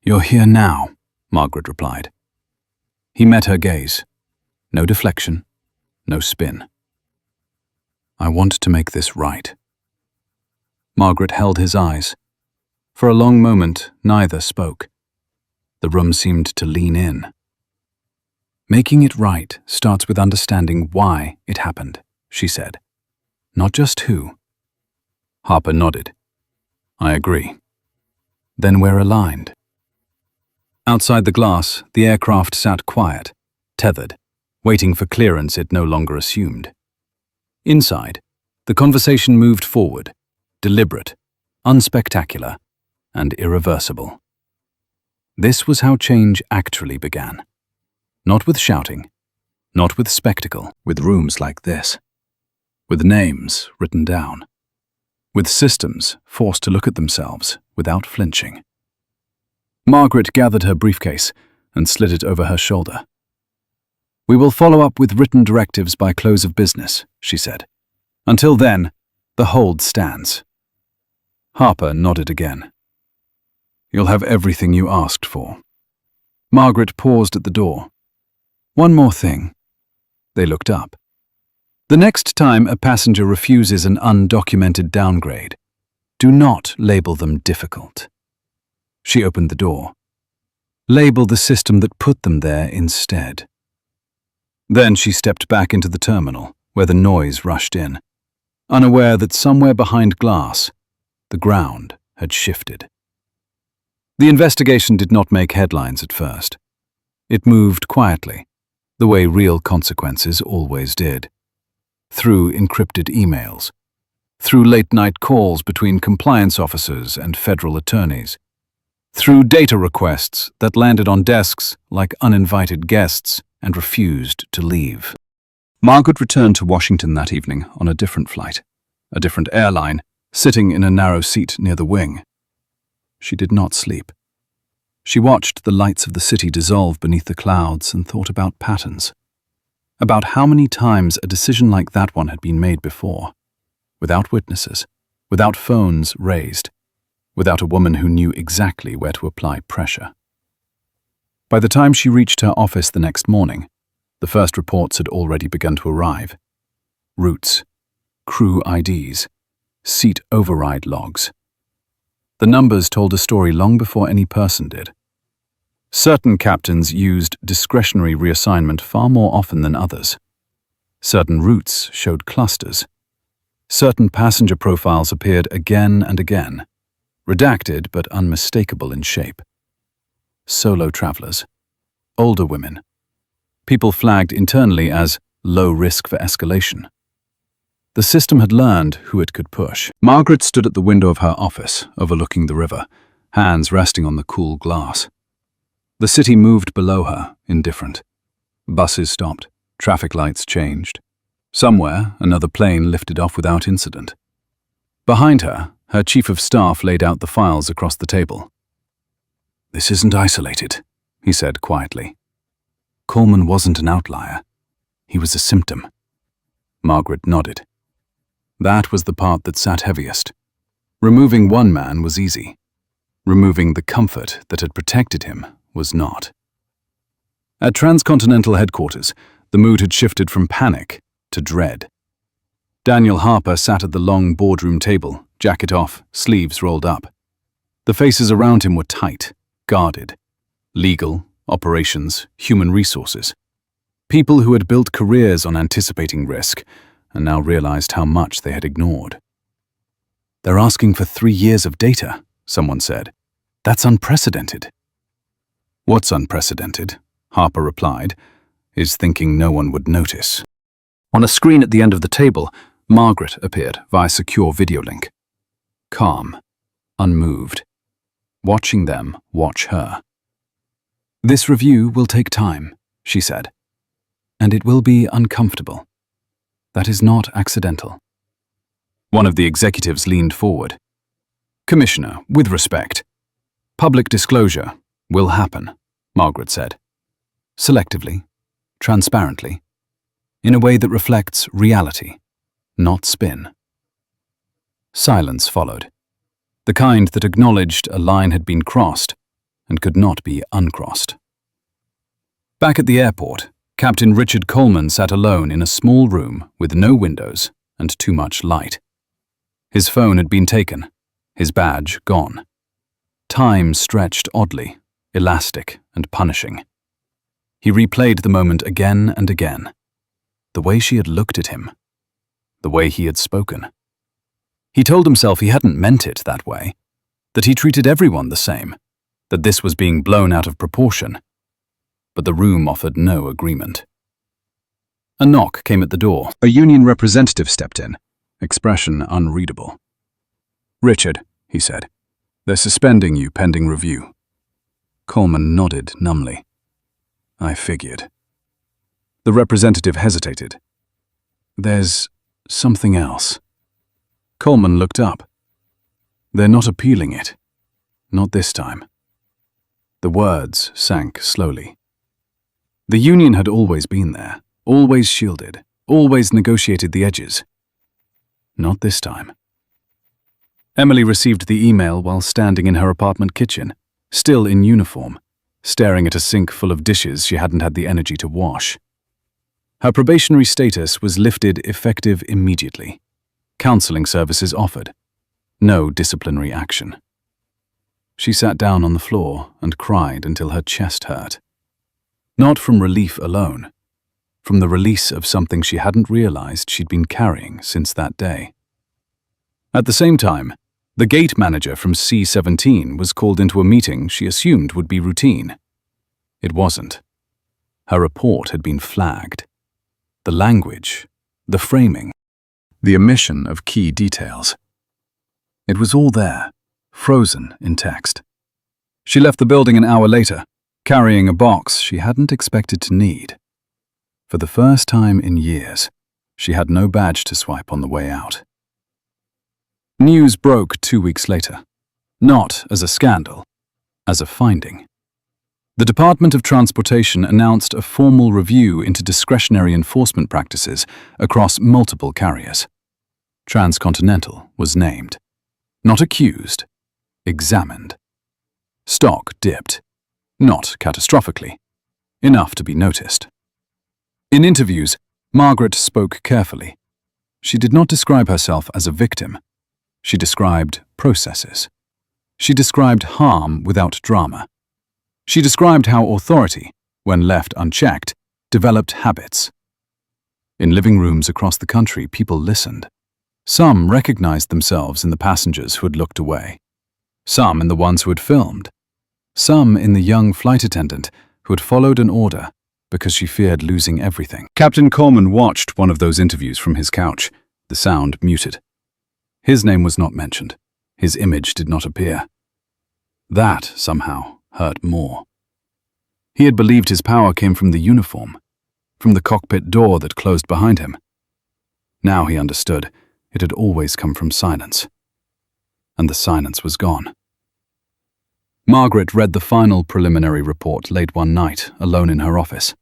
A: "You're here now," Margaret replied. He met her gaze. No deflection, no spin. "I want to make this right." Margaret held his eyes. For a long moment, neither spoke. The room seemed to lean in. "Making it right starts with understanding why it happened," she said. "Not just who." Harper nodded. "I agree." "Then we're aligned." Outside the glass, the aircraft sat quiet, tethered, waiting for clearance it no longer assumed. Inside, the conversation moved forward, deliberate, unspectacular, and irreversible. This was how change actually began. Not with shouting, not with spectacle, with rooms like this. With names written down. With systems forced to look at themselves without flinching. Margaret gathered her briefcase and slid it over her shoulder. "We will follow up with written directives by close of business," she said. "Until then, the hold stands." Harper nodded again. "You'll have everything you asked for." Margaret paused at the door. "One more thing." They looked up. "The next time a passenger refuses an undocumented downgrade, do not label them difficult." She opened the door. "Label the system that put them there instead." Then she stepped back into the terminal, where the noise rushed in, unaware that somewhere behind glass, the ground had shifted. The investigation did not make headlines at first. It moved quietly, the way real consequences always did. Through encrypted emails, through late-night calls between compliance officers and federal attorneys, through data requests that landed on desks like uninvited guests and refused to leave. Margaret returned to Washington that evening on a different flight, a different airline, sitting in a narrow seat near the wing. She did not sleep. She watched the lights of the city dissolve beneath the clouds and thought about patterns. About how many times a decision like that one had been made before, without witnesses, without phones raised, without a woman who knew exactly where to apply pressure. By the time she reached her office the next morning, the first reports had already begun to arrive. Routes, crew IDs, seat override logs. The numbers told a story long before any person did. Certain captains used discretionary reassignment far more often than others. Certain routes showed clusters. Certain passenger profiles appeared again and again, redacted but unmistakable in shape. Solo travelers, older women, people flagged internally as low risk for escalation. The system had learned who it could push. Margaret stood at the window of her office, overlooking the river, hands resting on the cool glass. The city moved below her, indifferent. Buses stopped, traffic lights changed. Somewhere, another plane lifted off without incident. Behind her, her chief of staff laid out the files across the table. "This isn't isolated," he said quietly. Coleman wasn't an outlier. He was a symptom. Margaret nodded. That was the part that sat heaviest. Removing one man was easy. Removing the comfort that had protected him was not. At Transcontinental headquarters, the mood had shifted from panic to dread. Daniel Harper sat at the long boardroom table, jacket off, sleeves rolled up. The faces around him were tight, guarded. Legal, operations, human resources. People who had built careers on anticipating risk and now realized how much they had ignored. "They're asking for 3 years of data," someone said. "That's unprecedented." "What's unprecedented," Harper replied, "is thinking no one would notice." On a screen at the end of the table, Margaret appeared via secure video link. Calm, unmoved, watching them watch her. "This review will take time," she said, "and it will be uncomfortable. That is not accidental." One of the executives leaned forward. "Commissioner, with respect, public disclosure will happen," Margaret said. "Selectively, transparently, in a way that reflects reality, not spin." Silence followed. the kind that acknowledged a line had been crossed and could not be uncrossed. Back at the airport, Captain Richard Coleman sat alone in a small room with no windows and too much light. His phone had been taken, his badge gone. Time stretched oddly, elastic and punishing. He replayed the moment again and again. The way she had looked at him. The way he had spoken. He told himself he hadn't meant it that way, that he treated everyone the same, that this was being blown out of proportion. But the room offered no agreement. A knock came at the door. A union representative stepped in, expression unreadable. "Richard," he said, "they're suspending you pending review." Coleman nodded numbly. "I figured." The representative hesitated. "There's something else." Coleman looked up. "They're not appealing it. Not this time." The words sank slowly. The union had always been there, always shielded, always negotiated the edges. Not this time. Emily received the email while standing in her apartment kitchen, still in uniform, staring at a sink full of dishes she hadn't had the energy to wash. Her probationary status was lifted effective immediately. Counseling services offered. No disciplinary action. She sat down on the floor and cried until her chest hurt. Not from relief alone, from the release of something she hadn't realized she'd been carrying since that day. At the same time, the gate manager from C-17 was called into a meeting she assumed would be routine. It wasn't. Her report had been flagged. The language, the framing, the omission of key details. It was all there, frozen in text. She left the building an hour later, carrying a box she hadn't expected to need. For the first time in years, she had no badge to swipe on the way out. News broke 2 weeks later, not as a scandal, as a finding. The Department of Transportation announced a formal review into discretionary enforcement practices across multiple carriers. Transcontinental was named. Not accused, examined. Stock dipped. Not catastrophically. Enough to be noticed. In interviews, Margaret spoke carefully. She did not describe herself as a victim. She described processes. She described harm without drama. She described how authority, when left unchecked, developed habits. In living rooms across the country, people listened. Some recognized themselves in the passengers who had looked away. Some in the ones who had filmed. Some in the young flight attendant who had followed an order because she feared losing everything. Captain Coleman watched one of those interviews from his couch, the sound muted. His name was not mentioned. His image did not appear. That, somehow, hurt more. He had believed his power came from the uniform, from the cockpit door that closed behind him. Now he understood it had always come from silence. And the silence was gone. Margaret read the final preliminary report late one night, alone in her office.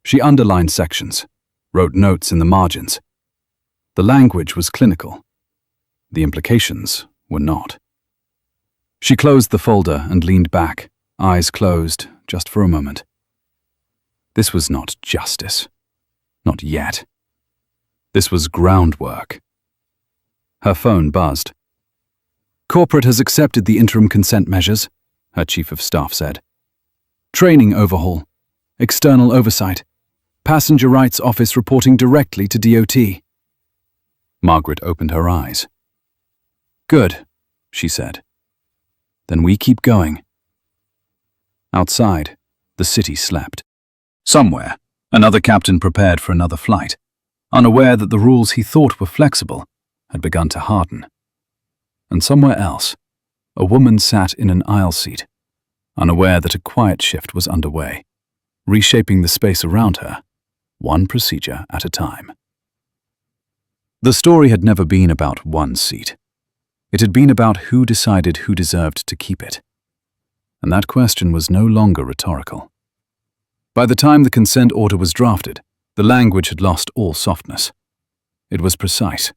A: She underlined sections, wrote notes in the margins. The language was clinical. The implications were not. She closed the folder and leaned back, eyes closed, just for a moment. This was not justice. Not yet. This was groundwork. Her phone buzzed. "Corporate has accepted the interim consent measures," her chief of staff said. "Training overhaul. External oversight. Passenger Rights Office reporting directly to DOT." Margaret opened her eyes. "Good," she said. "Then we keep going." Outside, the city slept. Somewhere, another captain prepared for another flight, unaware that the rules he thought were flexible had begun to harden. And somewhere else, a woman sat in an aisle seat, unaware that a quiet shift was underway, reshaping the space around her, one procedure at a time. The story had never been about one seat. It had been about who decided who deserved to keep it. And that question was no longer rhetorical. By the time the consent order was drafted, the language had lost all softness. It was precise,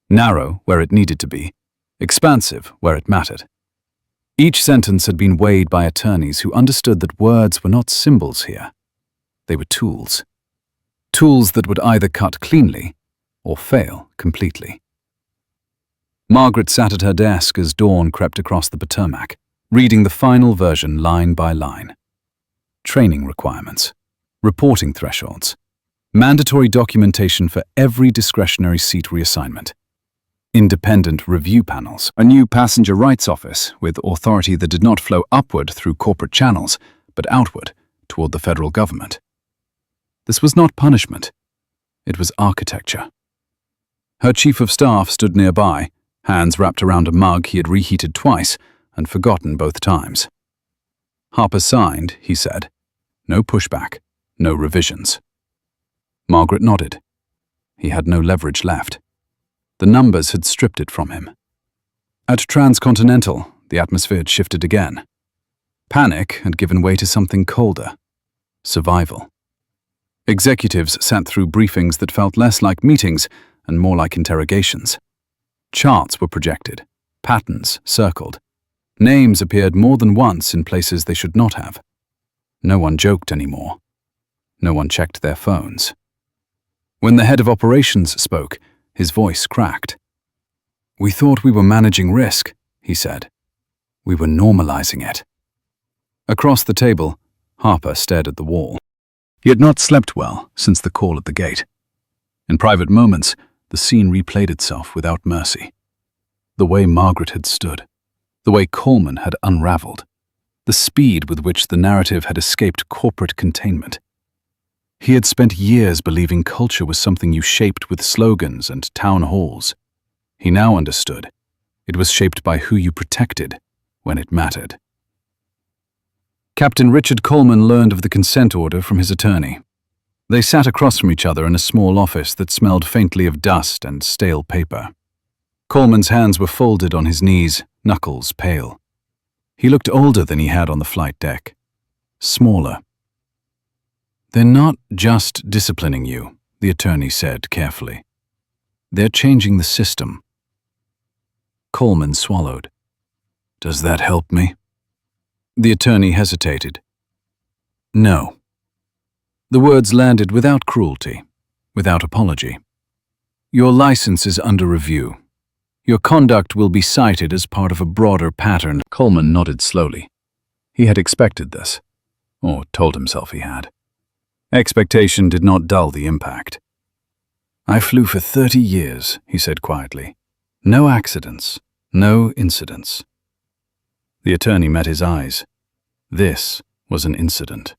A: narrow where it needed to be, expansive where it mattered. Each sentence had been weighed by attorneys who understood that words were not symbols here. They were tools. Tools that would either cut cleanly or fail completely. Margaret sat at her desk as dawn crept across the Potomac, reading the final version line by line. Training requirements, reporting thresholds, mandatory documentation for every discretionary seat reassignment, independent review panels, a new passenger rights office with authority that did not flow upward through corporate channels, but outward toward the federal government. This was not punishment. It was architecture. Her chief of staff stood nearby, hands wrapped around a mug he had reheated twice and forgotten both times. Harper signed, he said. No pushback, no revisions. Margaret nodded. He had no leverage left. The numbers had stripped it from him. At Transcontinental, the atmosphere had shifted again. Panic had given way to something colder. Survival. Executives sat through briefings that felt less like meetings and more like interrogations. Charts were projected, patterns circled. Names appeared more than once in places they should not have. No one joked anymore. No one checked their phones. When the head of operations spoke, his voice cracked. "We thought we were managing risk," he said. "We were normalizing it." Across the table, Harper stared at the wall. He had not slept well since the call at the gate. In private moments, the scene replayed itself without mercy. The way Margaret had stood, the way Coleman had unraveled, the speed with which the narrative had escaped corporate containment. He had spent years believing culture was something you shaped with slogans and town halls. He now understood. It was shaped by who you protected when it mattered. Captain Richard Coleman learned of the consent order from his attorney. They sat across from each other in a small office that smelled faintly of dust and stale paper. Coleman's hands were folded on his knees, knuckles pale. He looked older than he had on the flight deck. Smaller. "They're not just disciplining you," the attorney said carefully. "They're changing the system." Coleman swallowed. "Does that help me?" The attorney hesitated. "No." The words landed without cruelty, without apology. "Your license is under review. Your conduct will be cited as part of a broader pattern." Coleman nodded slowly. He had expected this, or told himself he had. Expectation did not dull the impact. "I flew for 30 years, he said quietly. "No accidents, no incidents." The attorney met his eyes. This was an incident.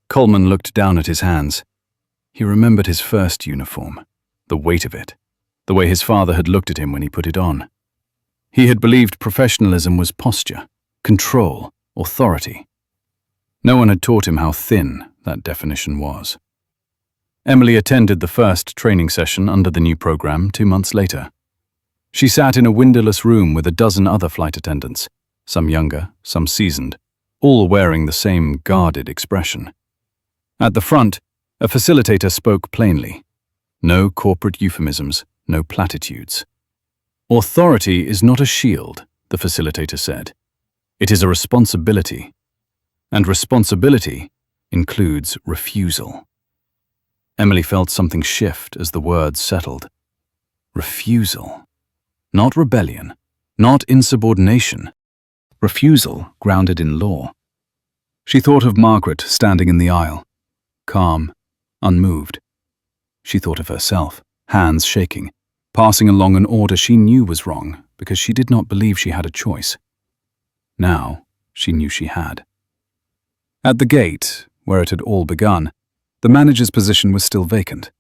A: Coleman looked down at his hands. He remembered his first uniform, the weight of it, the way his father had looked at him when he put it on. He had believed professionalism was posture, control, authority. No one had taught him how thin that definition was. Emily attended the first training session under the new program 2 months later. She sat in a windowless room with a dozen other flight attendants, some younger, some seasoned, all wearing the same guarded expression. At the front, a facilitator spoke plainly. No corporate euphemisms, no platitudes. "Authority is not a shield," the facilitator said. "It is a responsibility. And responsibility includes refusal." Emily felt something shift as the words settled. Refusal. Not rebellion, not insubordination. Refusal grounded in law. She thought of Margaret standing in the aisle, calm, unmoved. She thought of herself, hands shaking, passing along an order she knew was wrong because she did not believe she had a choice. Now she knew she had. At the gate, where it had all begun, the manager's position was still vacant.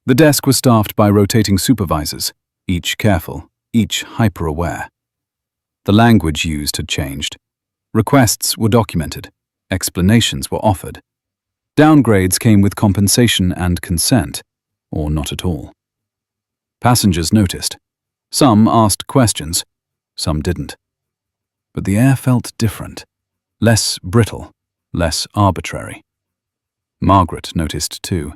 A: The desk was staffed by rotating supervisors, each careful, each hyper-aware. The language used had changed. Requests were documented. Explanations were offered. Downgrades came with compensation and consent, or not at all. Passengers noticed. Some asked questions, some didn't. But the air felt different, less brittle, less arbitrary. Margaret noticed too.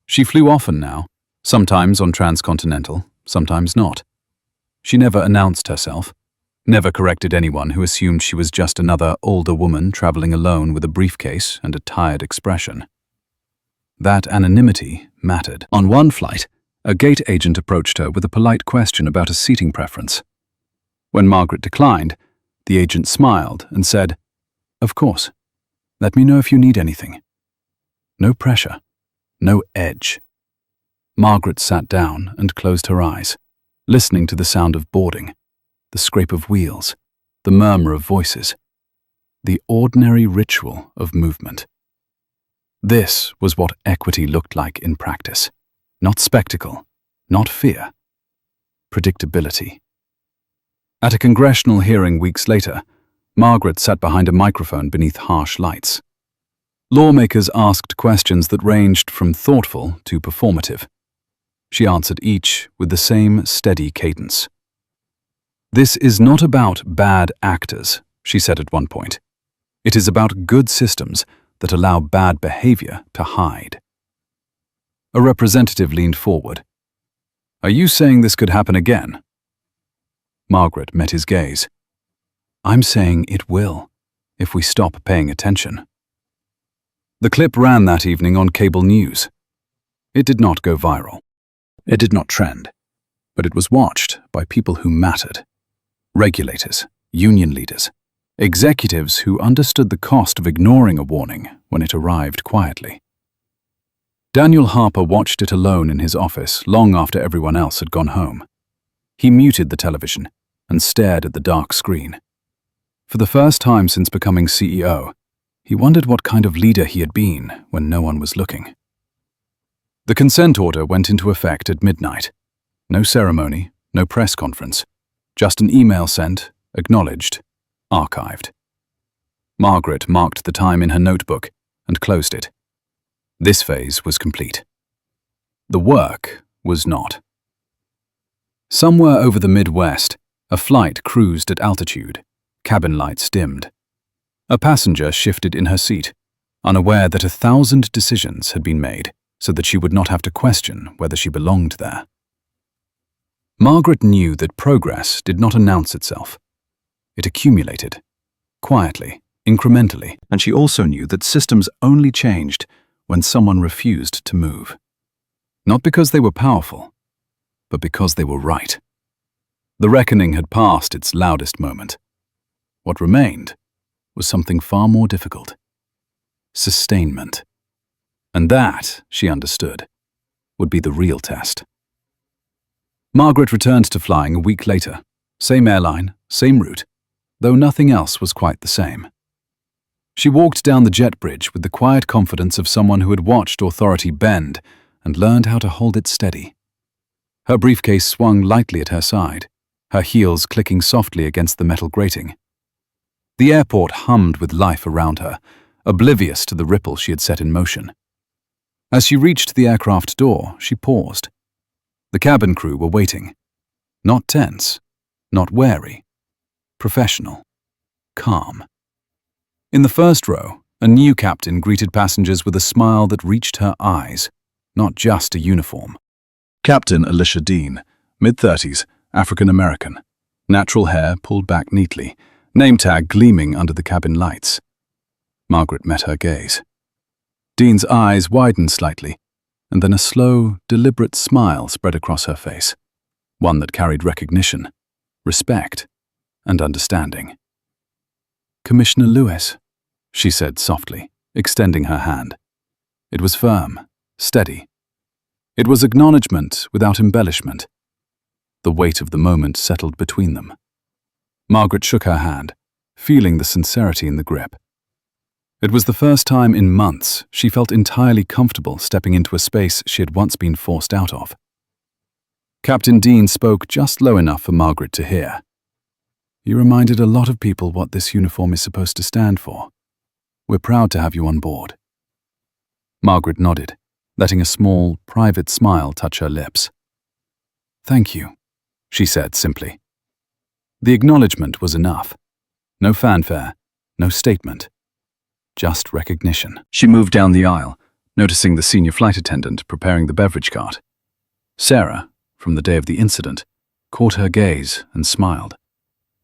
A: She flew often now, sometimes on Transcontinental, sometimes not. She never announced herself, never corrected anyone who assumed she was just another older woman traveling alone with a briefcase and a tired expression. That anonymity mattered. On one flight, a gate agent approached her with a polite question about a seating preference. When Margaret declined, the agent smiled and said, "Of course. Let me know if you need anything." No pressure, no edge. Margaret sat down and closed her eyes, listening to the sound of boarding, the scrape of wheels, the murmur of voices, the ordinary ritual of movement. This was what equity looked like in practice. Not spectacle, not fear. Predictability. At a congressional hearing weeks later, Margaret sat behind a microphone beneath harsh lights. Lawmakers asked questions that ranged from thoughtful to performative. She answered each with the same steady cadence. "This is not about bad actors," she said at one point. "It is about good systems that allow bad behavior to hide." A representative leaned forward. "Are you saying this could happen again?" Margaret met his gaze. "I'm saying it will, if we stop paying attention." The clip ran that evening on cable news. It did not go viral. It did not trend, but it was watched by people who mattered. Regulators, union leaders, executives who understood the cost of ignoring a warning when it arrived quietly. Daniel Harper watched it alone in his office long after everyone else had gone home. He muted the television and stared at the dark screen. For the first time since becoming CEO, he wondered what kind of leader he had been when no one was looking. The consent order went into effect at midnight. No ceremony, no press conference, just an email sent, acknowledged, archived. Margaret marked the time in her notebook and closed it. This phase was complete. The work was not. Somewhere over the Midwest, a flight cruised at altitude, cabin lights dimmed. A passenger shifted in her seat, unaware that 1,000 decisions had been made so that she would not have to question whether she belonged there. Margaret knew that progress did not announce itself. It accumulated, quietly, incrementally, and she also knew that systems only changed when someone refused to move. Not because they were powerful, but because they were right. The reckoning had passed its loudest moment. What remained was something far more difficult. Sustainment. And that, she understood, would be the real test. Margaret returned to flying a week later. Same airline, same route, though nothing else was quite the same. She walked down the jet bridge with the quiet confidence of someone who had watched authority bend and learned how to hold it steady. Her briefcase swung lightly at her side, her heels clicking softly against the metal grating. The airport hummed with life around her, oblivious to the ripple she had set in motion. As she reached the aircraft door, she paused. The cabin crew were waiting. Not tense, not wary. Professional. Calm. In the first row, a new captain greeted passengers with a smile that reached her eyes, not just a uniform. Captain Alicia Dean, mid-30s, African-American. Natural hair pulled back neatly, name tag gleaming under the cabin lights. Margaret met her gaze. Dean's eyes widened slightly, and then a slow, deliberate smile spread across her face, one that carried recognition, respect, and understanding. "Commissioner Lewis," she said softly, extending her hand. It was firm, steady. It was acknowledgement without embellishment. The weight of the moment settled between them. Margaret shook her hand, feeling the sincerity in the grip. It was the first time in months she felt entirely comfortable stepping into a space she had once been forced out of. Captain Dean spoke just low enough for Margaret to hear. "You reminded a lot of people what this uniform is supposed to stand for. We're proud to have you on board." Margaret nodded, letting a small, private smile touch her lips. "Thank you," she said simply. The acknowledgement was enough. No fanfare, no statement. Just recognition. She moved down the aisle, noticing the senior flight attendant preparing the beverage cart. Sarah, from the day of the incident, caught her gaze and smiled.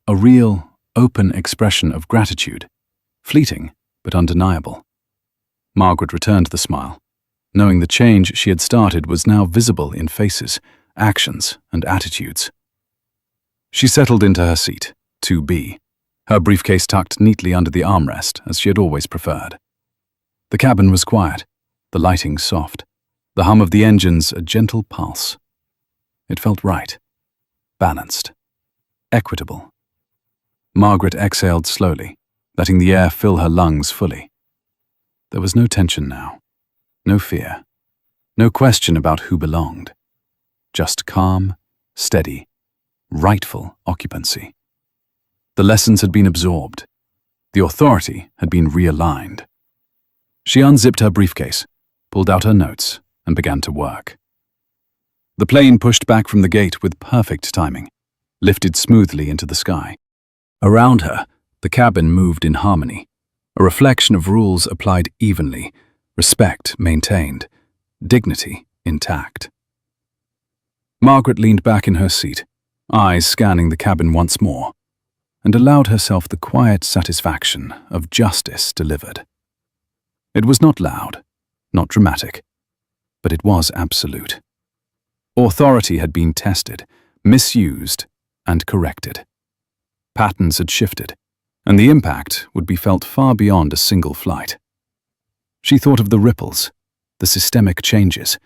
A: A real, open expression of gratitude, fleeting but undeniable. Margaret returned the smile, knowing the change she had started was now visible in faces, actions, and attitudes. She settled into her seat, 2B, her briefcase tucked neatly under the armrest as she had always preferred. The cabin was quiet, the lighting soft, the hum of the engines a gentle pulse. It felt right, balanced, equitable. Margaret exhaled slowly, letting the air fill her lungs fully. There was no tension now, no fear, no question about who belonged. Just calm, steady, rightful occupancy. The lessons had been absorbed. The authority had been realigned. She unzipped her briefcase, pulled out her notes, and began to work. The plane pushed back from the gate with perfect timing, lifted smoothly into the sky. Around her, the cabin moved in harmony, a reflection of rules applied evenly, respect maintained, dignity intact. Margaret leaned back in her seat, eyes scanning the cabin once more, and allowed herself the quiet satisfaction of justice delivered. It was not loud, not dramatic, but it was absolute. Authority had been tested, misused, and corrected. Patterns had shifted, and the impact would be felt far beyond a single flight. She thought of the ripples, the systemic changes,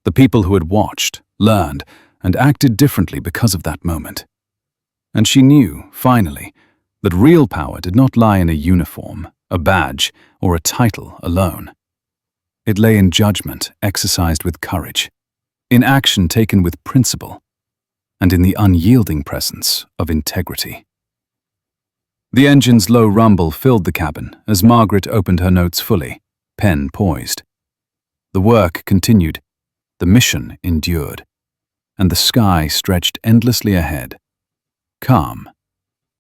A: the people who had watched, learned, and acted differently because of that moment. And she knew, finally, that real power did not lie in a uniform, a badge, or a title alone. It lay in judgment exercised with courage, in action taken with principle, and in the unyielding presence of integrity. The engine's low rumble filled the cabin as Margaret opened her notes fully, pen poised. The work continued, the mission endured, and the sky stretched endlessly ahead, calm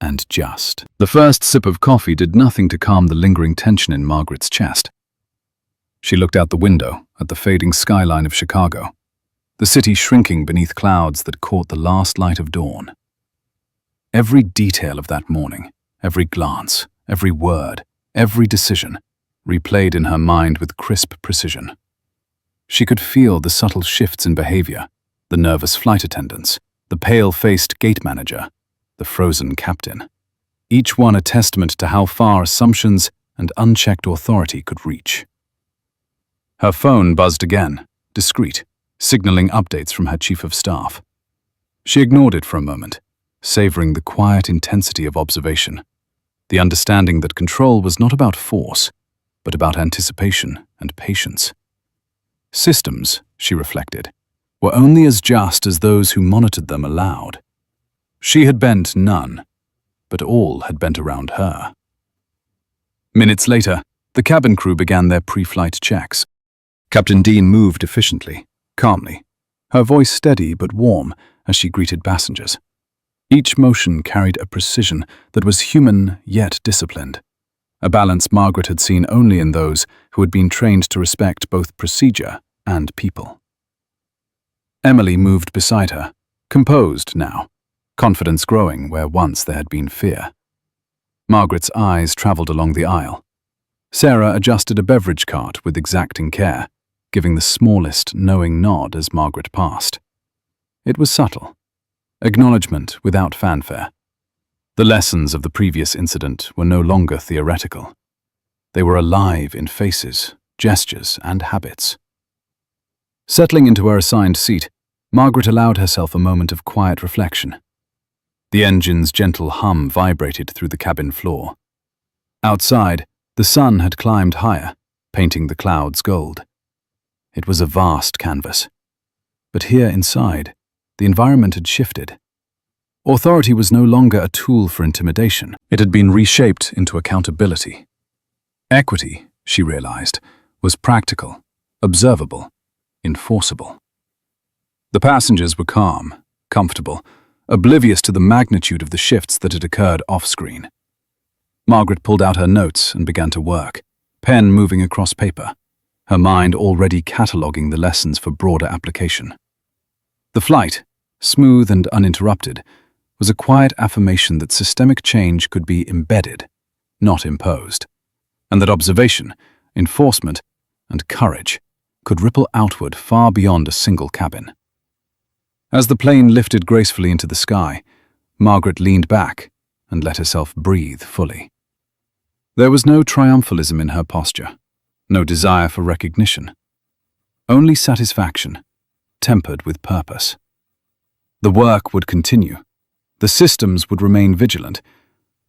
A: and just. The first sip of coffee did nothing to calm the lingering tension in Margaret's chest. She looked out the window at the fading skyline of Chicago, the city shrinking beneath clouds that caught the last light of dawn. Every detail of that morning, every glance, every word, every decision, replayed in her mind with crisp precision. She could feel the subtle shifts in behavior, the nervous flight attendants, the pale-faced gate manager, the frozen captain, each one a testament to how far assumptions and unchecked authority could reach. Her phone buzzed again, discreet, signaling updates from her chief of staff. She ignored it for a moment, savoring the quiet intensity of observation, the understanding that control was not about force, but about anticipation and patience. Systems, she reflected, were only as just as those who monitored them allowed. She had bent none, but all had bent around her. Minutes later, the cabin crew began their pre-flight checks. Captain Dean moved efficiently, calmly, her voice steady but warm as she greeted passengers. Each motion carried a precision that was human yet disciplined, a balance Margaret had seen only in those who had been trained to respect both procedure and people. Emily moved beside her, composed now, confidence growing where once there had been fear. Margaret's eyes traveled along the aisle. Sarah adjusted a beverage cart with exacting care, giving the smallest knowing nod as Margaret passed. It was subtle, acknowledgement without fanfare. The lessons of the previous incident were no longer theoretical. They were alive in faces, gestures, and habits. Settling into her assigned seat, Margaret allowed herself a moment of quiet reflection. The engine's gentle hum vibrated through the cabin floor. Outside, the sun had climbed higher, painting the clouds gold. It was a vast canvas. But here inside, the environment had shifted. Authority was no longer a tool for intimidation. It had been reshaped into accountability. Equity, she realized, was practical, observable, enforceable. The passengers were calm, comfortable, oblivious to the magnitude of the shifts that had occurred off-screen. Margaret pulled out her notes and began to work, pen moving across paper, her mind already cataloguing the lessons for broader application. The flight, smooth and uninterrupted, was a quiet affirmation that systemic change could be embedded, not imposed, and that observation, enforcement, and courage could ripple outward far beyond a single cabin. As the plane lifted gracefully into the sky, Margaret leaned back and let herself breathe fully. There was no triumphalism in her posture, no desire for recognition, only satisfaction, tempered with purpose. The work would continue, the systems would remain vigilant,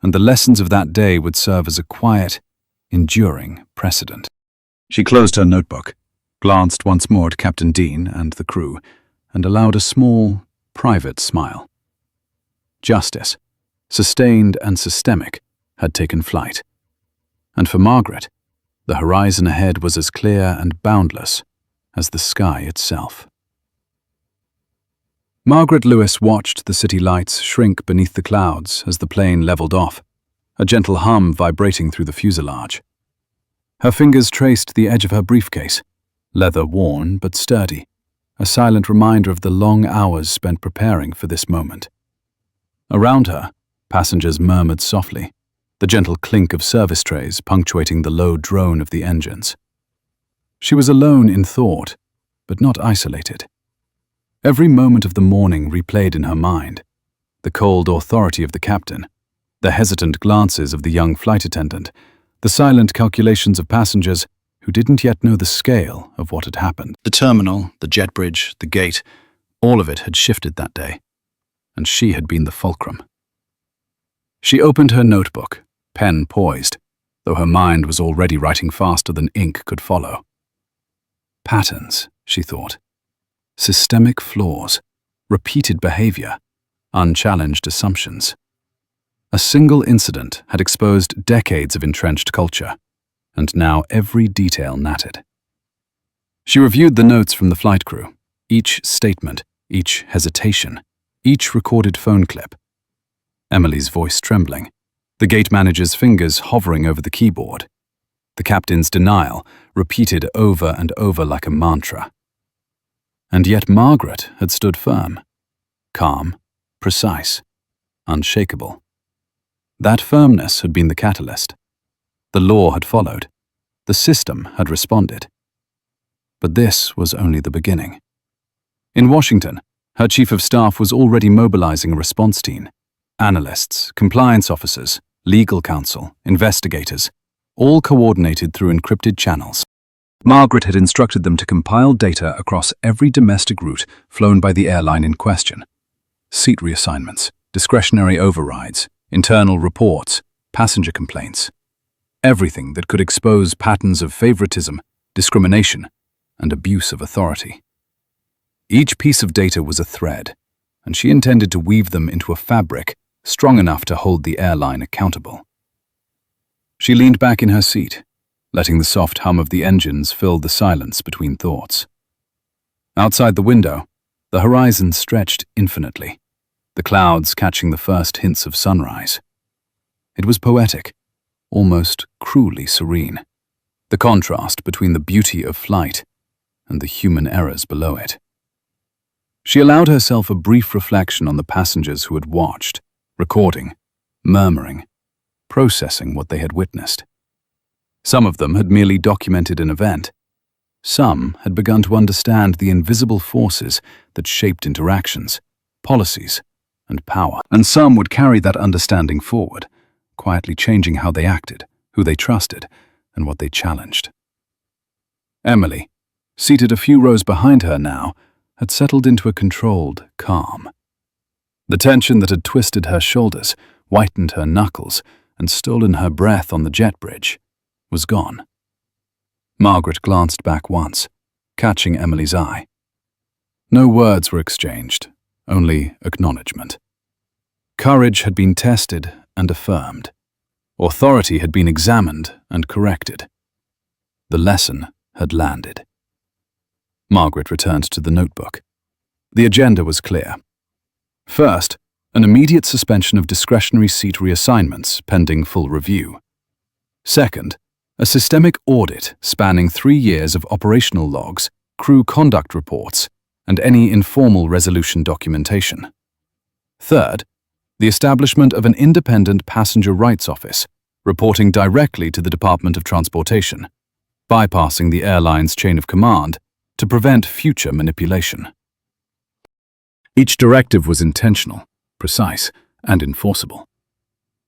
A: and the lessons of that day would serve as a quiet, enduring precedent. She closed her notebook, glanced once more at Captain Dean and the crew, and allowed a small, private smile. Justice, sustained and systemic, had taken flight. And for Margaret, the horizon ahead was as clear and boundless as the sky itself. Margaret Lewis watched the city lights shrink beneath the clouds as the plane leveled off, a gentle hum vibrating through the fuselage. Her fingers traced the edge of her briefcase, leather-worn but sturdy, a silent reminder of the long hours spent preparing for this moment. Around her, passengers murmured softly, the gentle clink of service trays punctuating the low drone of the engines. She was alone in thought, but not isolated. Every moment of the morning replayed in her mind, the cold authority of the captain, the hesitant glances of the young flight attendant, the silent calculations of passengers who didn't yet know the scale of what had happened. The terminal, the jet bridge, the gate, all of it had shifted that day, and she had been the fulcrum. She opened her notebook, pen poised, though her mind was already writing faster than ink could follow. Patterns, she thought. Systemic flaws, repeated behavior, unchallenged assumptions. A single incident had exposed decades of entrenched culture, and now every detail mattered. She reviewed the notes from the flight crew, each statement, each hesitation, each recorded phone clip. Emily's voice trembling, the gate manager's fingers hovering over the keyboard, the captain's denial repeated over and over like a mantra. And yet Margaret had stood firm, calm, precise, unshakable. That firmness had been the catalyst. The law had followed. The system had responded. But this was only the beginning. In Washington, her chief of staff was already mobilizing a response team. Analysts, compliance officers, legal counsel, investigators, all coordinated through encrypted channels. Margaret had instructed them to compile data across every domestic route flown by the airline in question. Seat reassignments, discretionary overrides, internal reports, passenger complaints. Everything that could expose patterns of favoritism, discrimination, and abuse of authority. Each piece of data was a thread, and she intended to weave them into a fabric strong enough to hold the airline accountable. She leaned back in her seat, letting the soft hum of the engines fill the silence between thoughts. Outside the window, the horizon stretched infinitely, the clouds catching the first hints of sunrise. It was poetic, almost cruelly serene, the contrast between the beauty of flight and the human errors below it. She allowed herself a brief reflection on the passengers who had watched, recording, murmuring, processing what they had witnessed. Some of them had merely documented an event. Some had begun to understand the invisible forces that shaped interactions, policies, and power. And some would carry that understanding forward, quietly changing how they acted, who they trusted, and what they challenged. Emily, seated a few rows behind her now, had settled into a controlled calm. The tension that had twisted her shoulders, whitened her knuckles, and stolen her breath on the jet bridge was gone. Margaret glanced back once, catching Emily's eye. No words were exchanged, only acknowledgement. Courage had been tested and affirmed. Authority had been examined and corrected. The lesson had landed. Margaret returned to the notebook. The agenda was clear. First, an immediate suspension of discretionary seat reassignments pending full review. Second, a systemic audit spanning 3 years of operational logs, crew conduct reports, and any informal resolution documentation. Third, the establishment of an independent passenger rights office, reporting directly to the Department of Transportation, bypassing the airline's chain of command to prevent future manipulation. Each directive was intentional, precise, and enforceable.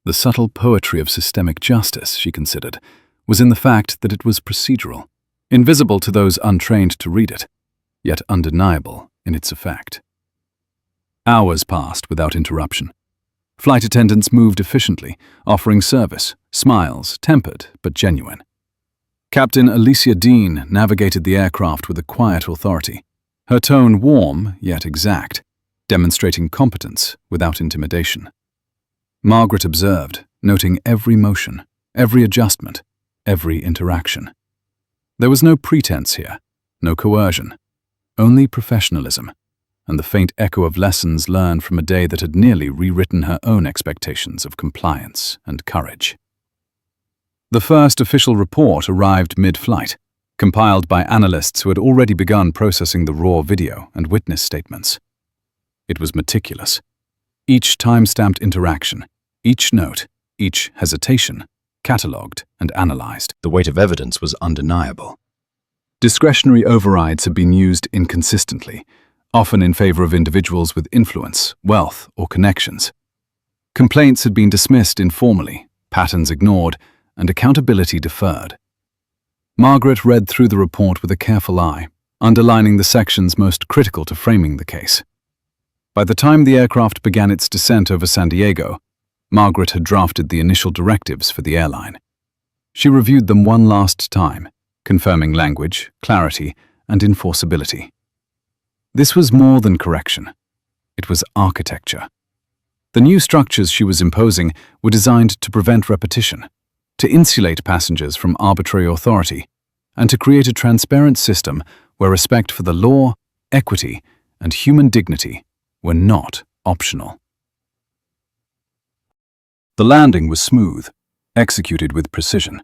A: The subtle poetry of systemic justice, she considered, was in the fact that it was procedural, invisible to those untrained to read it, yet undeniable in its effect. Hours passed without interruption. Flight attendants moved efficiently, offering service, smiles, tempered but genuine. Captain Alicia Dean navigated the aircraft with a quiet authority, her tone warm yet exact, demonstrating competence without intimidation. Margaret observed, noting every motion, every adjustment, every interaction. There was no pretense here, no coercion, only professionalism, and the faint echo of lessons learned from a day that had nearly rewritten her own expectations of compliance and courage. The first official report arrived mid-flight, compiled by analysts who had already begun processing the raw video and witness statements. It was meticulous. Each time-stamped interaction, each note, each hesitation, catalogued and analyzed.
C: The weight of evidence was undeniable.
A: Discretionary overrides had been used inconsistently, often in favor of individuals with influence, wealth, or connections. Complaints had been dismissed informally, patterns ignored, and accountability deferred. Margaret read through the report with a careful eye, underlining the sections most critical to framing the case. By the time the aircraft began its descent over San Diego, Margaret had drafted the initial directives for the airline. She reviewed them one last time, confirming language, clarity, and enforceability. This was more than correction. It was architecture. The new structures she was imposing were designed to prevent repetition, to insulate passengers from arbitrary authority, and to create a transparent system where respect for the law, equity, and human dignity were not optional. The landing was smooth, executed with precision,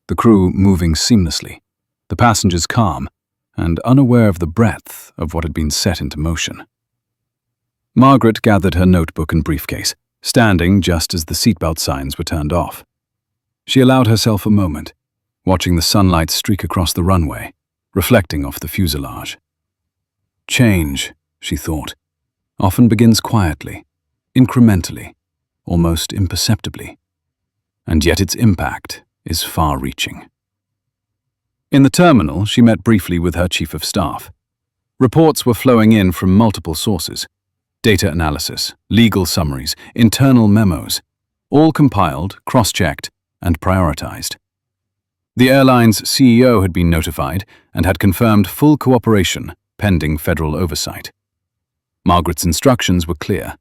A: the crew moving seamlessly, the passengers calm and unaware of the breadth of what had been set into motion. Margaret gathered her notebook and briefcase, standing just as the seatbelt signs were turned off. She allowed herself a moment, watching the sunlight streak across the runway, reflecting off the fuselage. Change, she thought, often begins quietly, incrementally, almost imperceptibly, and yet its impact is far-reaching. In the terminal, she met briefly with her chief of staff. Reports were flowing in from multiple sources: data analysis, legal summaries, internal memos, all compiled, cross-checked, and prioritized. The airline's CEO had been notified and had confirmed full cooperation pending federal oversight. Margaret's instructions were clear: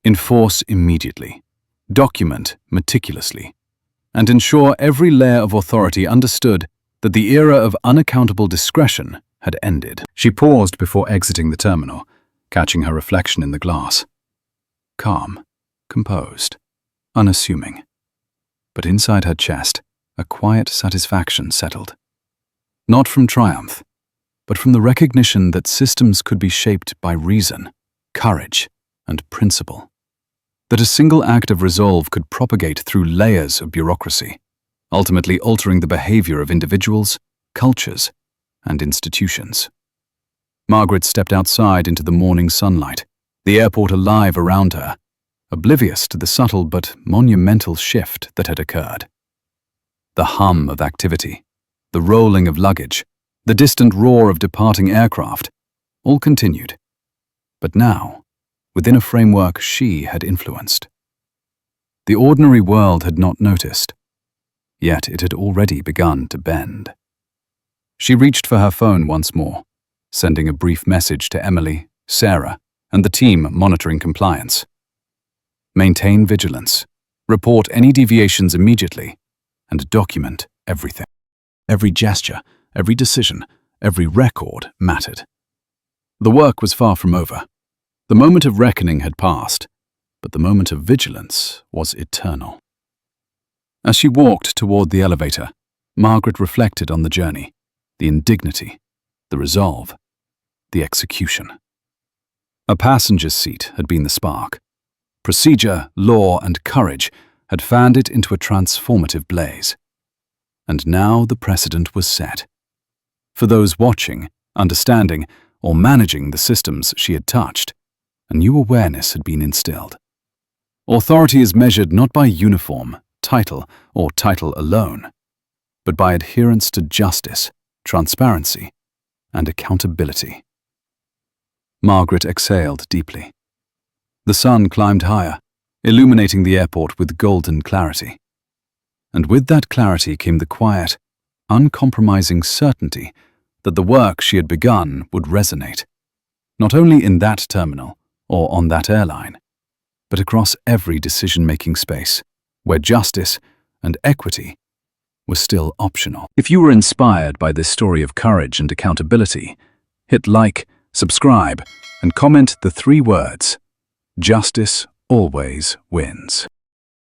A: enforce immediately, document meticulously, and ensure every layer of authority understood that the era of unaccountable discretion had ended. She paused before exiting the terminal, catching her reflection in the glass. Calm, composed, unassuming. But inside her chest, a quiet satisfaction settled. Not from triumph, but from the recognition that systems could be shaped by reason, courage, and principle. That a single act of resolve could propagate through layers of bureaucracy, ultimately altering the behavior of individuals, cultures, and institutions. Margaret stepped outside into the morning sunlight, the airport alive around her, oblivious to the subtle but monumental shift that had occurred. The hum of activity, the rolling of luggage, the distant roar of departing aircraft, all continued. But now, within a framework she had influenced. The ordinary world had not noticed, yet it had already begun to bend. She reached for her phone once more, sending a brief message to Emily, Sarah, and the team monitoring compliance. Maintain vigilance, report any deviations immediately, and document everything. Every gesture, every decision, every record mattered. The work was far from over. The moment of reckoning had passed, but the moment of vigilance was eternal. As she walked toward the elevator, Margaret reflected on the journey, the indignity, the resolve, the execution. A passenger's seat had been the spark. Procedure, law, and courage had fanned it into a transformative blaze. And now the precedent was set. For those watching, understanding, or managing the systems she had touched, a new awareness had been instilled. Authority is measured not by uniform, title, or title alone, but by adherence to justice, transparency, and accountability. Margaret exhaled deeply. The sun climbed higher, illuminating the airport with golden clarity. And with that clarity came the quiet, uncompromising certainty that the work she had begun would resonate, not only in that terminal or on that airline, but across every decision-making space where justice and equity were still optional. If you were inspired by this story of courage and accountability, hit like, subscribe, and comment the 3 words, "Justice always wins."